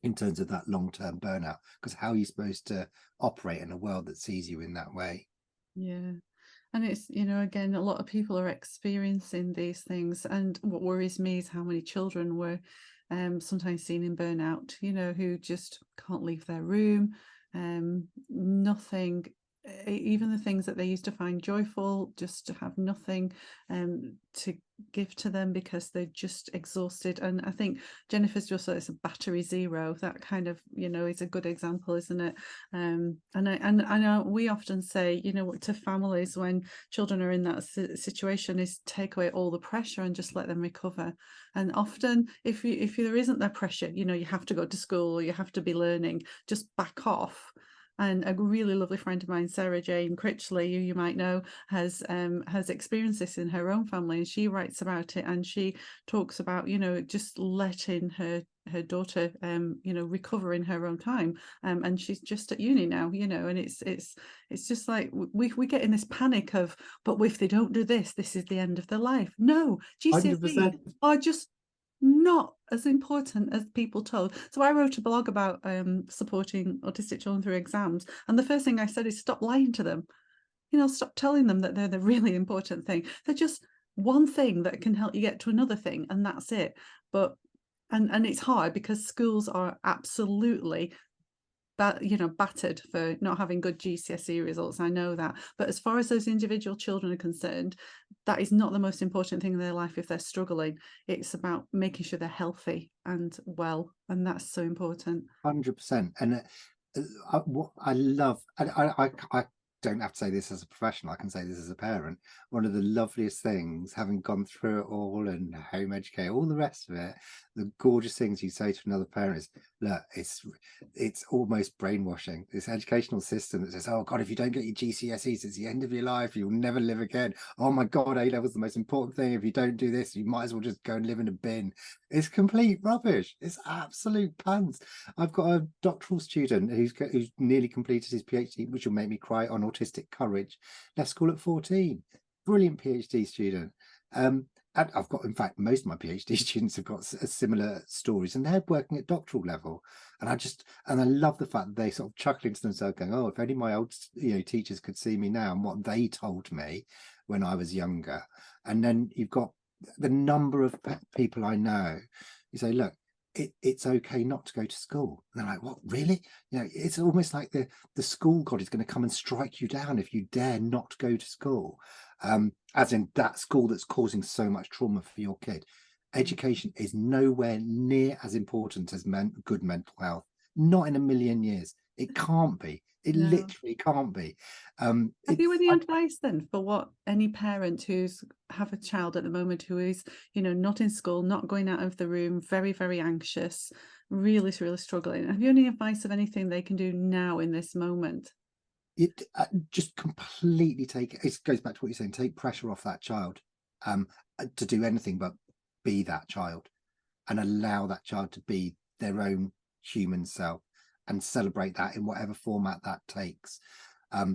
in terms of that long-term burnout, because how are you supposed to operate in a world that sees you in that way? Yeah. And it's, you know, again, a lot of people are experiencing these things. And what worries me is how many children were sometimes seen in burnout, you know, who just can't leave their room, nothing, even the things that they used to find joyful, just to have nothing to give to them because they're just exhausted. And I think Jennifer's just said it's a battery zero. That kind of, you know, is a good example, isn't it? And I know we often say, you know, to families when children are in that situation, is take away all the pressure and just let them recover. And often if there isn't that pressure, you know, you have to go to school or you have to be learning, just back off. And a really lovely friend of mine, Sarah Jane Critchley, who you might know, has experienced this in her own family, and she writes about it, and she talks about, you know, just letting her daughter you know, recover in her own time, and she's just at uni now, you know, and it's just like we get in this panic of, but if they don't do this, this is the end of their life. No, 100%. GCSEs are just not as important as people told. So I wrote a blog about supporting autistic children through exams, and the first thing I said is stop lying to them. You know, stop telling them that they're the really important thing. They're just one thing that can help you get to another thing, and that's it. But and it's hard because schools are absolutely you know, battered for not having good GCSE results. I know that. But as far as those individual children are concerned, that is not the most important thing in their life if they're struggling. It's about making sure they're healthy and well, and that's so important. 100%. And what I love, and I don't have to say this as a professional, I can say this as a parent. One of the loveliest things, having gone through it all and home educate, all the rest of it, the gorgeous things you say to another parent is, look, it's almost brainwashing. This educational system that says, oh God, if you don't get your GCSEs, it's the end of your life, you'll never live again. Oh my God, A level's the most important thing. If you don't do this, you might as well just go and live in a bin. It's complete rubbish. It's absolute pants. I've got a doctoral student who's nearly completed his PhD, which will make me cry, on autistic courage. Left school at 14. Brilliant PhD student. And I've got, in fact, most of my PhD students have got similar stories, and they're working at doctoral level. And I love the fact that they sort of chuckling to themselves, going, "Oh, if any of my old, you know, teachers could see me now and what they told me when I was younger." And then you've got the number of people I know. You say, "Look, it's okay not to go to school." And they're like, "What, really?" You know, it's almost like the school god is going to come and strike you down if you dare not go to school. As in that school that's causing so much trauma for your kid. Education is nowhere near as important as good mental health. Not in a million years. It can't be. It literally can't be. Have you any advice then for what any parent who's have a child at the moment who is, you know, not in school, not going out of the room, very, very anxious, really, really struggling? Have you any advice of anything they can do now in this moment? It just completely it goes back to what you're saying, take pressure off that child to do anything but be that child, and allow that child to be their own human self and celebrate that in whatever format that takes.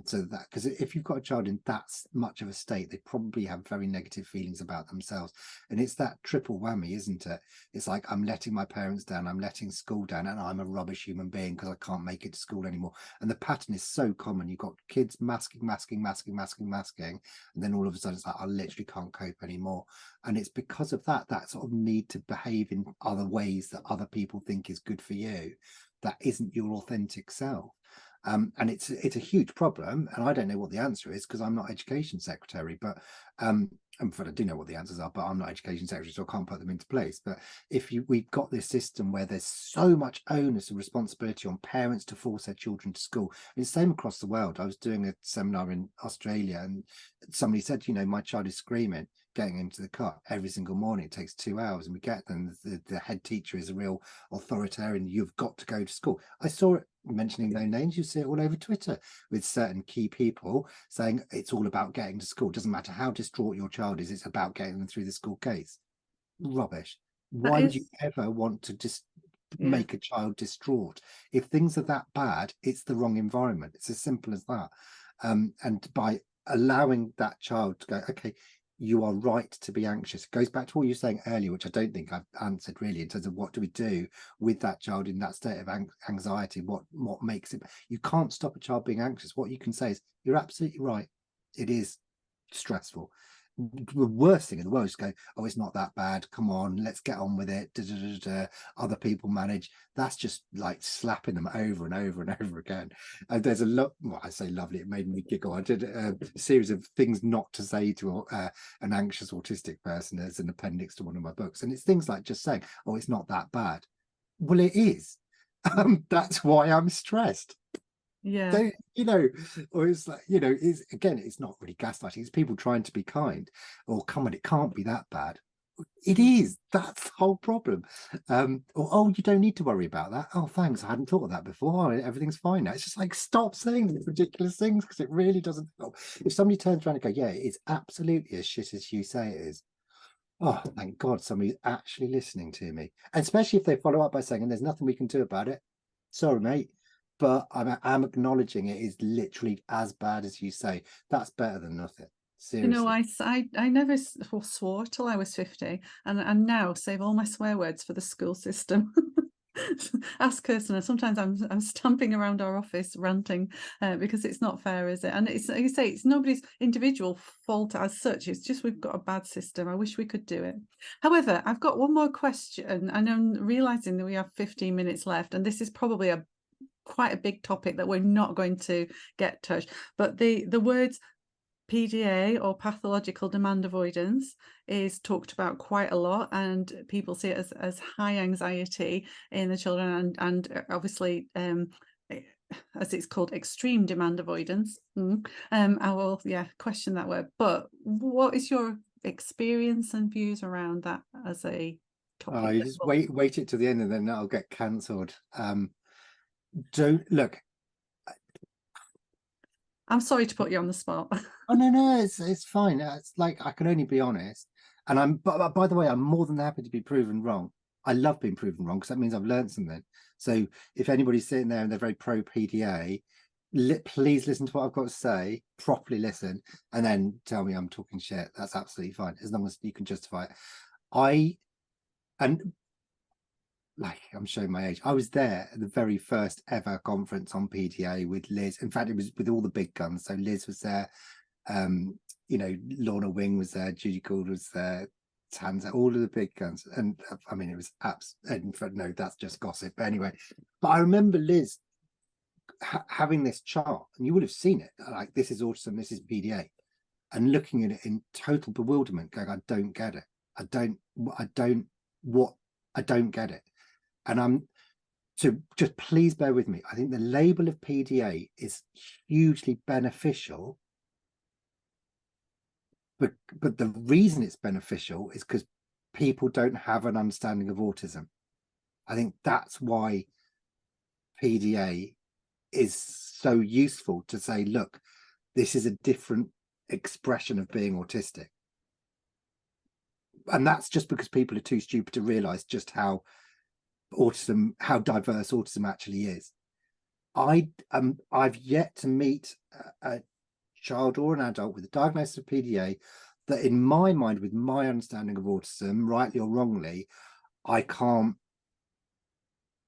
So that, because if you've got a child in that much of a state, they probably have very negative feelings about themselves, and it's that triple whammy, isn't it? It's like, I'm letting my parents down, I'm letting school down, and I'm a rubbish human being because I can't make it to school anymore. And the pattern is so common. You've got kids masking, and then all of a sudden it's like, I literally can't cope anymore. And it's because of that sort of need to behave in other ways that other people think is good for you, that isn't your authentic self. And it's a huge problem, and I don't know what the answer is because I'm not education secretary, but in fact I do know what the answers are, but I'm not education secretary, so I can't put them into place. But we've got this system where there's so much onus and responsibility on parents to force their children to school, and it's the same across the world. I was doing a seminar in Australia, and somebody said, you know, my child is screaming getting into the car every single morning. It takes 2 hours, and we get them. The head teacher is a real authoritarian. You've got to go to school. I saw it, mentioning no names, you see it all over Twitter with certain key people saying it's all about getting to school. It doesn't matter how distraught your child is, it's about getting them through the school case. Rubbish. Why would you ever want to just make a child distraught? If things are that bad, it's the wrong environment. It's as simple as that. And by allowing that child to go, okay, you are right to be anxious. It goes back to what you were saying earlier, which I don't think I've answered really, in terms of what do we do with that child in that state of anxiety? What makes it? You can't stop a child being anxious. What you can say is, you're absolutely right. It is stressful. The worst thing in the world is go, oh, it's not that bad. Come on, let's get on with it. Other people manage. That's just like slapping them over and over and over again. And there's a lot. Well, I say lovely. It made me giggle. I did a series of things not to say to an anxious autistic person as an appendix to one of my books, and it's things like just saying, oh, it's not that bad. Well, it is. That's why I'm stressed. Don't, you know, or it's like, you know, it's again, it's not really gaslighting, it's people trying to be kind, or come on, it can't be that bad. It is. That's the whole problem. Or, oh, you don't need to worry about that. Oh, thanks. I hadn't thought of that before. Oh, everything's fine now. It's just like, stop saying these ridiculous things, because it really doesn't help. If somebody turns around and go, yeah, it's absolutely as shit as you say it is. Oh, thank God somebody's actually listening to me. And especially if they follow up by saying, and there's nothing we can do about it. Sorry, mate. But I'm acknowledging it is literally as bad as you say. That's better than nothing. You know, Seriously. I never swore till I was 50, and now save all my swear words for the school system. Ask Kirsten. Sometimes I'm stamping around our office ranting because it's not fair, is it? And it's, like you say, it's nobody's individual fault as such. It's just we've got a bad system. I wish we could do it. However, I've got one more question, and I'm realizing that we have 15 minutes left, and this is probably quite a big topic that we're not going to get touched. But the words PDA, or pathological demand avoidance, is talked about quite a lot, and people see it as high anxiety in the children, and obviously as it's called, extreme demand avoidance. I will question that word, but what is your experience and views around that as a topic? Oh, you just wait it to the end, and then that'll get cancelled. Don't look. I'm sorry to put you on the spot. Oh no, it's fine. It's like, I can only be honest, and But by the way, I'm more than happy to be proven wrong. I love being proven wrong, because that means I've learned something. So if anybody's sitting there and they're very pro PDA, please listen to what I've got to say. Properly listen, and then tell me I'm talking shit. That's absolutely fine, as long as you can justify it. And like, I'm showing my age. I was there at the very first ever conference on PDA with Liz. In fact, it was with all the big guns. So Liz was there, you know, Lorna Wing was there, Judy Gould was there, Tanza, all of the big guns. And I mean, it was no, that's just gossip. But anyway, but I remember Liz having this chart, and you would have seen it, like, this is autism, this is PDA, and looking at it in total bewilderment, going, I don't get it. I don't get it. And so just please bear with me. I think the label of PDA is hugely beneficial, but the reason it's beneficial is because people don't have an understanding of autism. I think that's why PDA is so useful, to say, look, this is a different expression of being autistic. And that's just because people are too stupid to realize just how diverse autism actually is. I've yet to meet a child or an adult with a diagnosis of PDA that, in my mind, with my understanding of autism, rightly or wrongly, I can't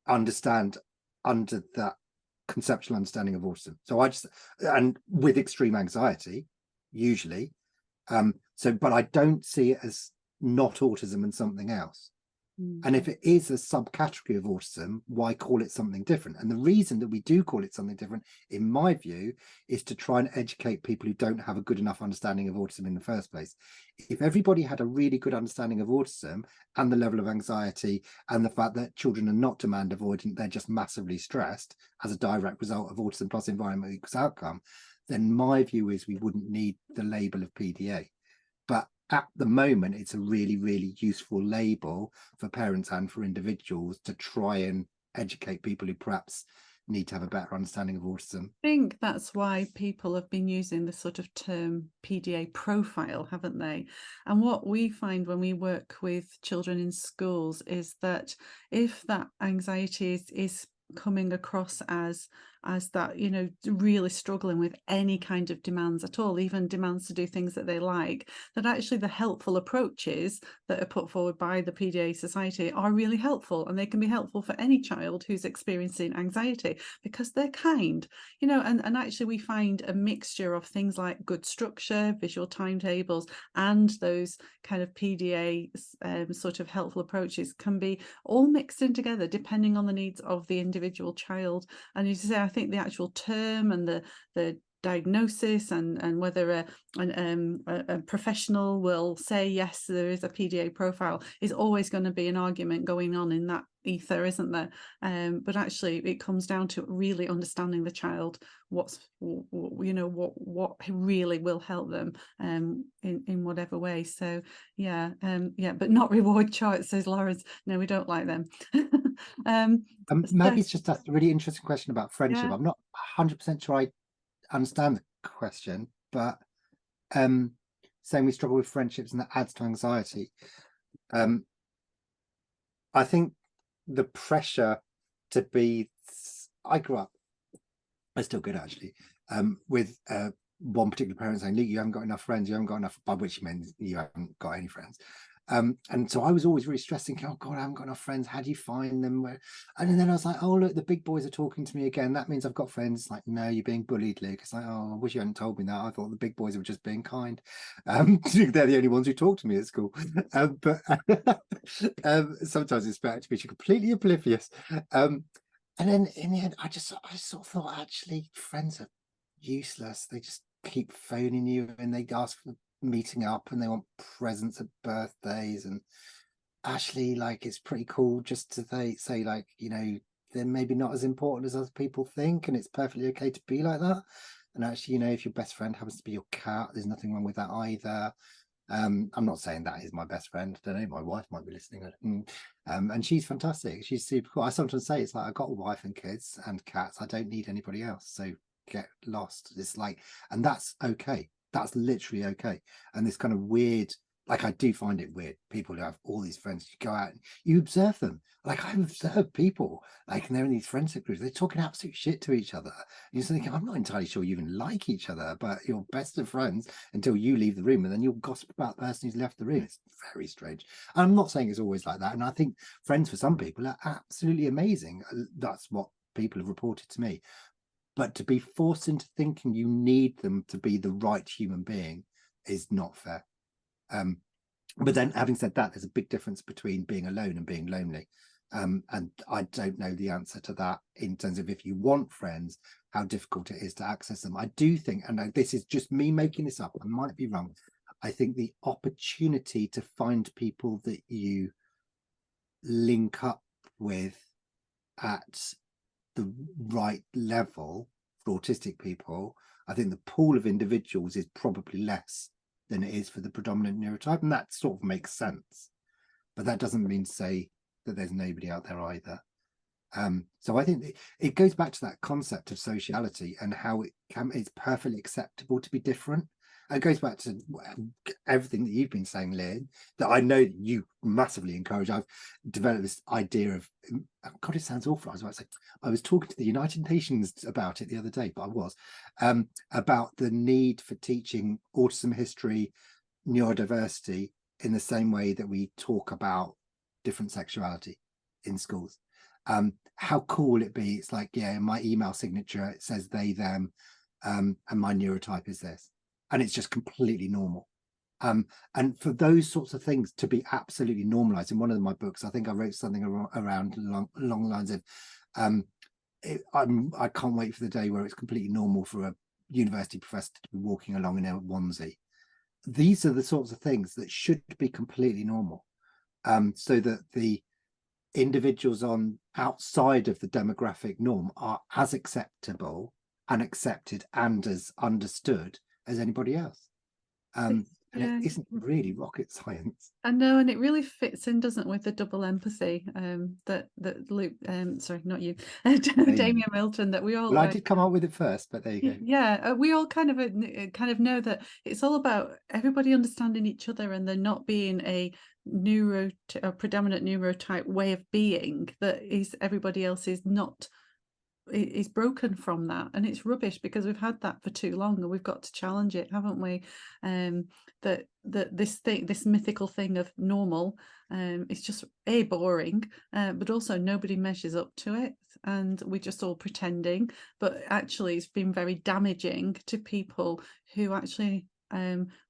understand under that conceptual understanding of autism. So and with extreme anxiety, usually. But I don't see it as not autism and something else. And if it is a subcategory of autism, why call it something different? And the reason that we do call it something different, in my view, is to try and educate people who don't have a good enough understanding of autism in the first place. If everybody had a really good understanding of autism and the level of anxiety and the fact that children are not demand avoidant, they're just massively stressed as a direct result of autism plus environment equals outcome, then my view is we wouldn't need the label of PDA. But at the moment, it's a really, really useful label for parents and for individuals to try and educate people who perhaps need to have a better understanding of autism. I think that's why people have been using the sort of term PDA profile, haven't they? And what we find when we work with children in schools is that if that anxiety is coming across as that, you know, really struggling with any kind of demands at all, even demands to do things that they like, that actually the helpful approaches that are put forward by the PDA Society are really helpful, and they can be helpful for any child who's experiencing anxiety because they're kind, you know. And actually we find a mixture of things like good structure, visual timetables, and those kind of PDA sort of helpful approaches can be all mixed in together depending on the needs of the individual child. And you say, I think the actual term and the diagnosis and whether a professional will say yes, there is a PDA profile, is always going to be an argument going on in that ether, isn't there? But actually it comes down to really understanding the child, what really will help them in whatever way. So yeah, but not reward charts, says Lawrence. No, we don't like them. Maybe it's just a really interesting question about friendship. Yeah. I'm not 100% sure I understand the question, but saying we struggle with friendships and that adds to anxiety. I think the pressure to be, I grew up, I still good actually, with one particular parent saying, Luke, you haven't got enough friends, you haven't got enough, by which he means you haven't got any friends. And so I was always really stressed, thinking, oh God, I haven't got enough friends. How do you find them? And then I was like, oh, look, the big boys are talking to me again. That means I've got friends. It's like, no, you're being bullied, Luke. It's like, oh, I wish you hadn't told me that. I thought the big boys were just being kind. They're the only ones who talk to me at school. But sometimes it's better to be completely oblivious. And then in the end, I sort of thought, actually, friends are useless. They just keep phoning you and they ask for meeting up and they want presents at birthdays, and actually, like, it's pretty cool just to say like, you know, they're maybe not as important as other people think, and it's perfectly okay to be like that. And actually, you know, if your best friend happens to be your cat, there's nothing wrong with that either. I'm not saying that is my best friend. I don't know, my wife might be listening. And she's fantastic, she's super cool. I sometimes say, it's like, I've got a wife and kids and cats, I don't need anybody else, so get lost. It's like, and that's okay, that's literally okay. And this kind of weird, like, I do find it weird, people who have all these friends, you go out and you observe them, like, I observe people, like, and they're in these friendship groups, they're talking absolute shit to each other. You're just thinking, I'm not entirely sure you even like each other, but you're best of friends until you leave the room, and then you'll gossip about the person who's left the room. It's very strange. And I'm not saying it's always like that, and I think friends for some people are absolutely amazing. That's what people have reported to me. But to be forced into thinking you need them to be the right human being is not fair. But then, having said that, there's a big difference between being alone and being lonely. And I don't know the answer to that in terms of, if you want friends, how difficult it is to access them. I do think, and this is just me making this up, I might be wrong, I think the opportunity to find people that you link up with at the right level for autistic people, I think the pool of individuals is probably less than it is for the predominant neurotype, and that sort of makes sense. But that doesn't mean to say that there's nobody out there either. So I think it goes back to that concept of sociality and how it's perfectly acceptable to be different. It goes back to everything that you've been saying, Lynn, that I know that you massively encourage. I've developed this idea of, God, it sounds awful. I was about to say, I was talking to the United Nations about it the other day, but I was, about the need for teaching autism history, neurodiversity, in the same way that we talk about different sexuality in schools. How cool will it be? It's like, yeah, in my email signature, it says they, them, and my neurotype is this. And it's just completely normal. And for those sorts of things to be absolutely normalized. In one of my books, I think I wrote something around along lines of, I can't wait for the day where it's completely normal for a university professor to be walking along in a onesie. These are the sorts of things that should be completely normal, so that the individuals on outside of the demographic norm are as acceptable and accepted and as understood as anybody else. And it isn't really rocket science. I know, and it really fits in, doesn't it, with the double empathy that Luke, sorry, not you, Damien Milton, that we all. Well, I did come up with it first, but there you go. Yeah, we all kind of know that it's all about everybody understanding each other, and there not being a predominant neurotype way of being that is everybody else is not. Is broken from that, and it's rubbish because we've had that for too long, and we've got to challenge it, haven't we? That this mythical thing of normal is just boring, but also nobody measures up to it, and we're just all pretending. But actually, it's been very damaging to people who actually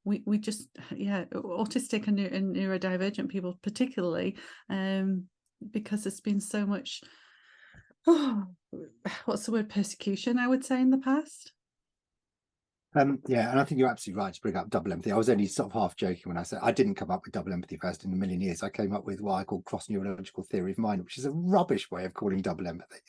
we just autistic and neurodivergent people particularly, because there's been so much. Oh, what's the word? Persecution, I would say, in the past. Yeah, and I think you're absolutely right to bring up double empathy. I was only sort of half joking when I said I didn't come up with double empathy first in a million years. I came up with what I call cross neurological theory of mind, which is a rubbish way of calling double empathy.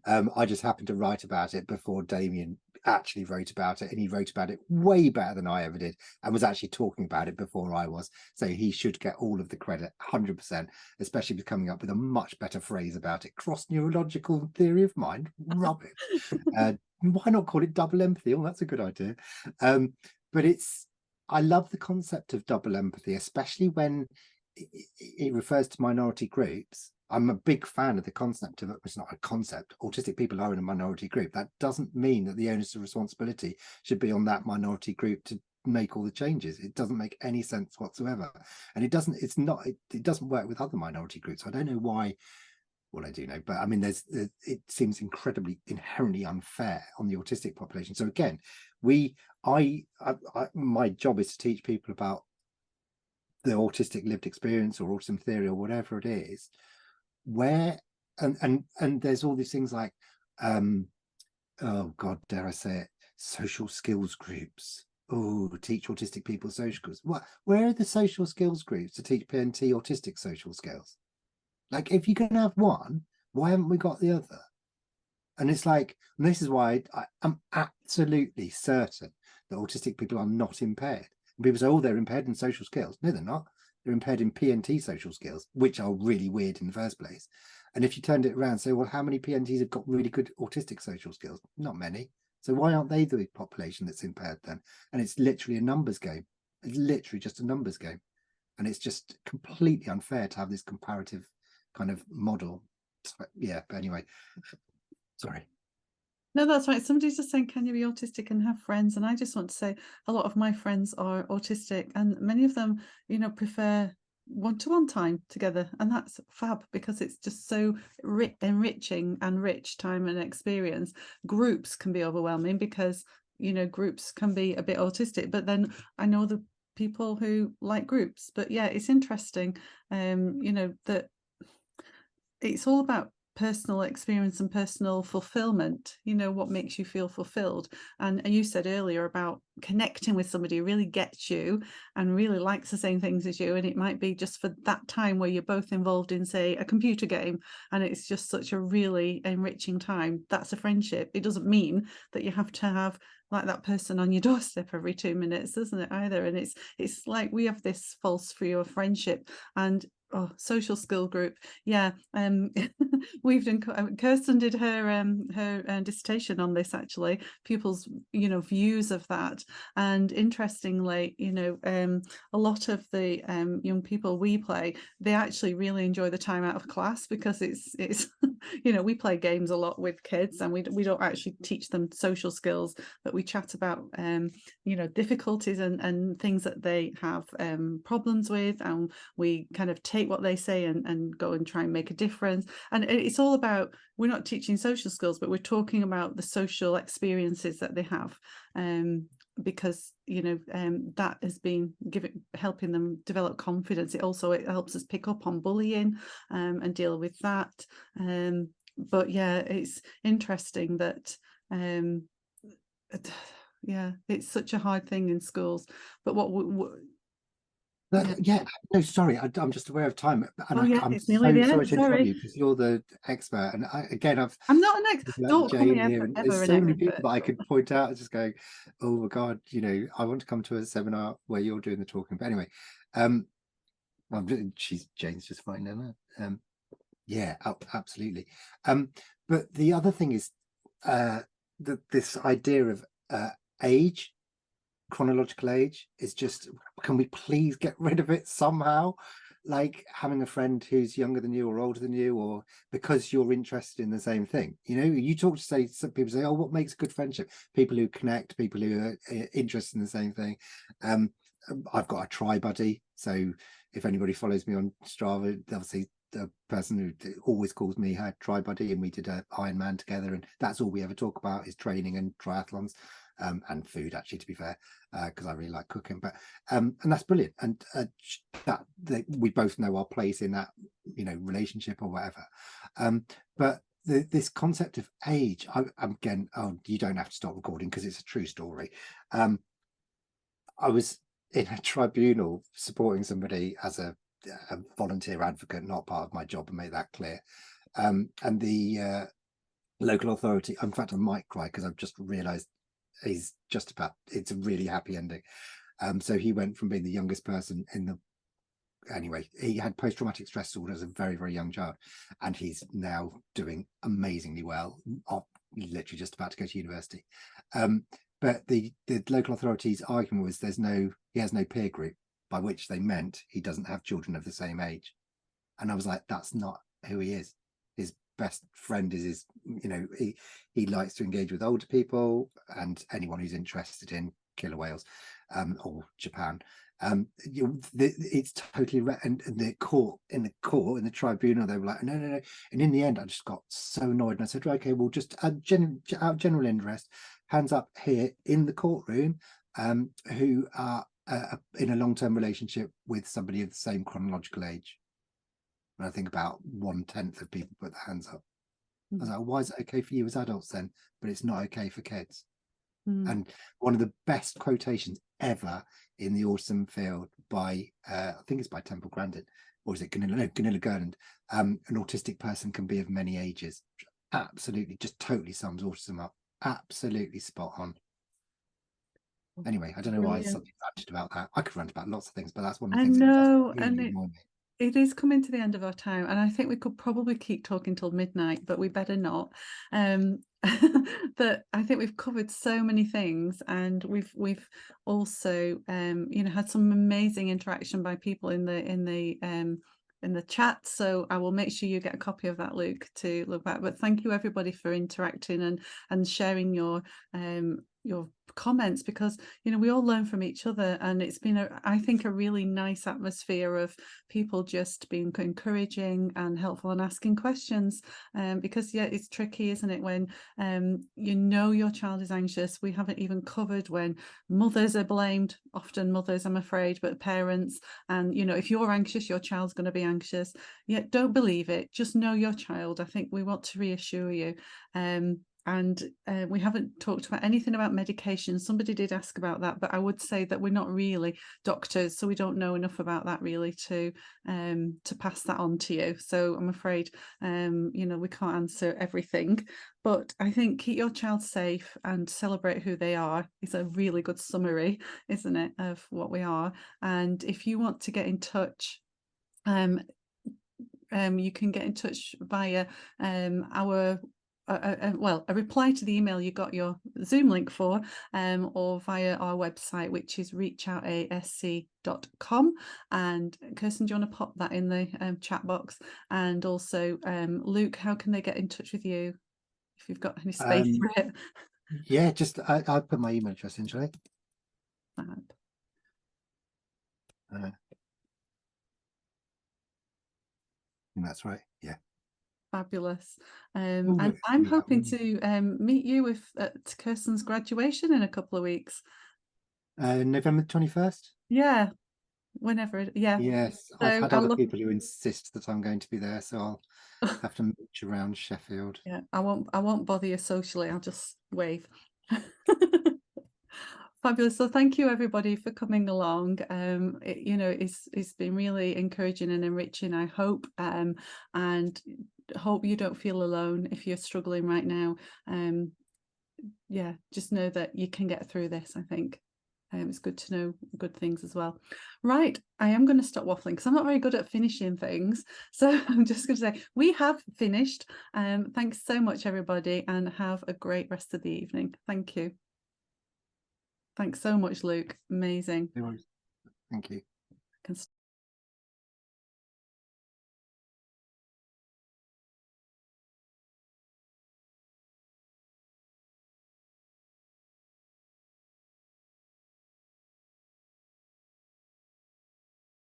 I just happened to write about it before Damien actually wrote about it, and he wrote about it way better than I ever did, and was actually talking about it before I was. So he should get all of the credit, 100%, especially with coming up with a much better phrase about it. Cross neurological theory of mind, rubbish. Why not call it double empathy? Oh, that's a good idea. But I love the concept of double empathy, especially when it refers to minority groups. I'm a big fan of the concept of it. It's not a concept. Autistic people are in a minority group. That doesn't mean that the onus of responsibility should be on that minority group to make all the changes. It doesn't make any sense whatsoever. And it doesn't work with other minority groups. I don't know why. Well, I do know, but I mean, it seems inherently unfair on the autistic population. So again, my job is to teach people about the autistic lived experience or autism theory or whatever it is, where and there's all these things like, oh God, dare I say it, social skills groups. Oh, teach autistic people social skills. Where are the social skills groups to teach PNT autistic social skills? Like, if you can have one, why haven't we got the other? And it's like, and this is why I'm absolutely certain that autistic people are not impaired. And people say, oh, they're impaired in social skills. No, they're not. They're impaired in PNT social skills, which are really weird in the first place. And if you turned it around and say, well, how many PNTs have got really good autistic social skills? Not many. So why aren't they the population that's impaired then? And it's literally a numbers game. It's literally just a numbers game. And it's just completely unfair to have this comparative kind of model. Yeah, but anyway, sorry. No, that's right. Somebody's just saying, can you be autistic and have friends? And I just want to say a lot of my friends are autistic, and many of them, prefer one-to-one time together, and that's fab because it's just so enriching and rich time and experience. Groups can be overwhelming because groups can be a bit autistic, but then I know the people who like groups. But yeah, it's interesting, that it's all about personal experience and personal fulfillment, what makes you feel fulfilled. And you said earlier about connecting with somebody who really gets you and really likes the same things as you, and it might be just for that time where you're both involved in, say, a computer game, and it's just such a really enriching time. That's a friendship. It doesn't mean that you have to have like that person on your doorstep every 2 minutes, doesn't it, either? And it's like we have this false view of friendship. And social skill group, yeah. We've done, Kirsten did her dissertation on this, actually, pupils views of that. And interestingly, a lot of the young people we play, they actually really enjoy the time out of class, because it's we play games a lot with kids, and we don't actually teach them social skills, but we chat about difficulties and things that they have problems with, and we kind of take what they say and go and try and make a difference. And it's all about, we're not teaching social skills, but we're talking about the social experiences that they have, because that has been helping them develop confidence. It helps us pick up on bullying and deal with that. But yeah, it's interesting that yeah, it's such a hard thing in schools. But Yeah, no, sorry, I'm just aware of time, and I'm it's nearly the sorry end. to interrupt Sorry, you, because you're the expert, and I'm not an expert. Don't call me Jane here, and ever there's an so many expert. people that I could point out, just going, oh my God, I want to come to a seminar where you're doing the talking. But anyway, well, Jane's just fine now. Yeah, absolutely. But the other thing is this idea of age, chronological age, is just, can we please get rid of it somehow? Like having a friend who's younger than you or older than you, or because you're interested in the same thing. You talk to some people say, oh, what makes a good friendship? People who connect, people who are interested in the same thing. I've got a tri buddy, so if anybody follows me on Strava, they'll see the person who always calls me her tri buddy, and we did an Ironman together, and that's all we ever talk about is training and triathlons. And food, actually, to be fair, because I really like cooking. But and that's brilliant, and we both know our place in that relationship or whatever. But this concept of age, I'm again, oh, you don't have to stop recording because it's a true story. I was in a tribunal supporting somebody as a volunteer advocate, not part of my job, and make that clear. And the local authority, in fact, I might cry because I've just realised he's just about, it's a really happy ending. So he went from being the youngest person in the, anyway, he had post-traumatic stress disorder as a very, very young child, and he's now doing amazingly well, literally just about to go to university. But the local authority's argument was he has no peer group, by which they meant he doesn't have children of the same age. And I was like, that's not who he is. His best friend is his, he likes to engage with older people and anyone who's interested in killer whales, or Japan. It's totally and in the tribunal, they were like, no. And in the end, I just got so annoyed, and I said, okay, well, just out of general interest, hands up here in the courtroom, who are in a long-term relationship with somebody of the same chronological age. And I think about 1/10 of people put their hands up. I was like, why is it okay for you as adults then, but it's not okay for kids? And one of the best quotations ever in the autism field by, I think it's by Temple Grandin, or is it Gunilla Gurland? An autistic person can be of many ages. Absolutely, just totally sums autism up. Absolutely spot on. Anyway, I don't know why something ranted about that. I could rant about lots of things, but that's one of the things that just really annoyed me. It is coming to the end of our time, and I think we could probably keep talking till midnight, but we better not. That I think we've covered so many things, and we've also had some amazing interaction by people in the chat. So I will make sure you get a copy of that, Luke, to look back. But thank you everybody for interacting and sharing your comments, because we all learn from each other, and it's been I think a really nice atmosphere of people just being encouraging and helpful and asking questions, because it's tricky, isn't it, when your child is anxious. We haven't even covered when mothers are blamed, often mothers, I'm afraid, but parents. And if you're anxious, your child's going to be anxious. Yet don't believe it, just know your child. I think we want to reassure you. And we haven't talked about anything about medication. Somebody did ask about that, but I would say that we're not really doctors, so we don't know enough about that really to pass that on to you. So I'm afraid we can't answer everything, but I think keep your child safe and celebrate who they are is a really good summary, isn't it, of what we are. And if you want to get in touch, you can get in touch via our a reply to the email you got your Zoom link for, or via our website, which is reachoutasc.com. And Kirsten, do you want to pop that in the chat box? And also, Luke, how can they get in touch with you if you've got any space for it? Yeah, just I'll put my email address in, shall I? I think that's right. Yeah. Fabulous. And I'm hoping to meet you at Kirsten's graduation in a couple of weeks. November 21st. Yeah, whenever. Yeah. Yes, I've had other people who insist that I'm going to be there, so I'll have to mooch around Sheffield. Yeah, I won't bother you socially. I'll just wave. Fabulous. So thank you everybody for coming along. It's been really encouraging and enriching, I hope, and hope you don't feel alone if you're struggling right now. Just know that you can get through this, I think. It's good to know good things as well. Right, I am going to stop waffling because I'm not very good at finishing things. So I'm just going to say we have finished. Thanks so much, everybody, and have a great rest of the evening. Thank you. Thanks so much, Luke. Amazing. No worries. Thank you.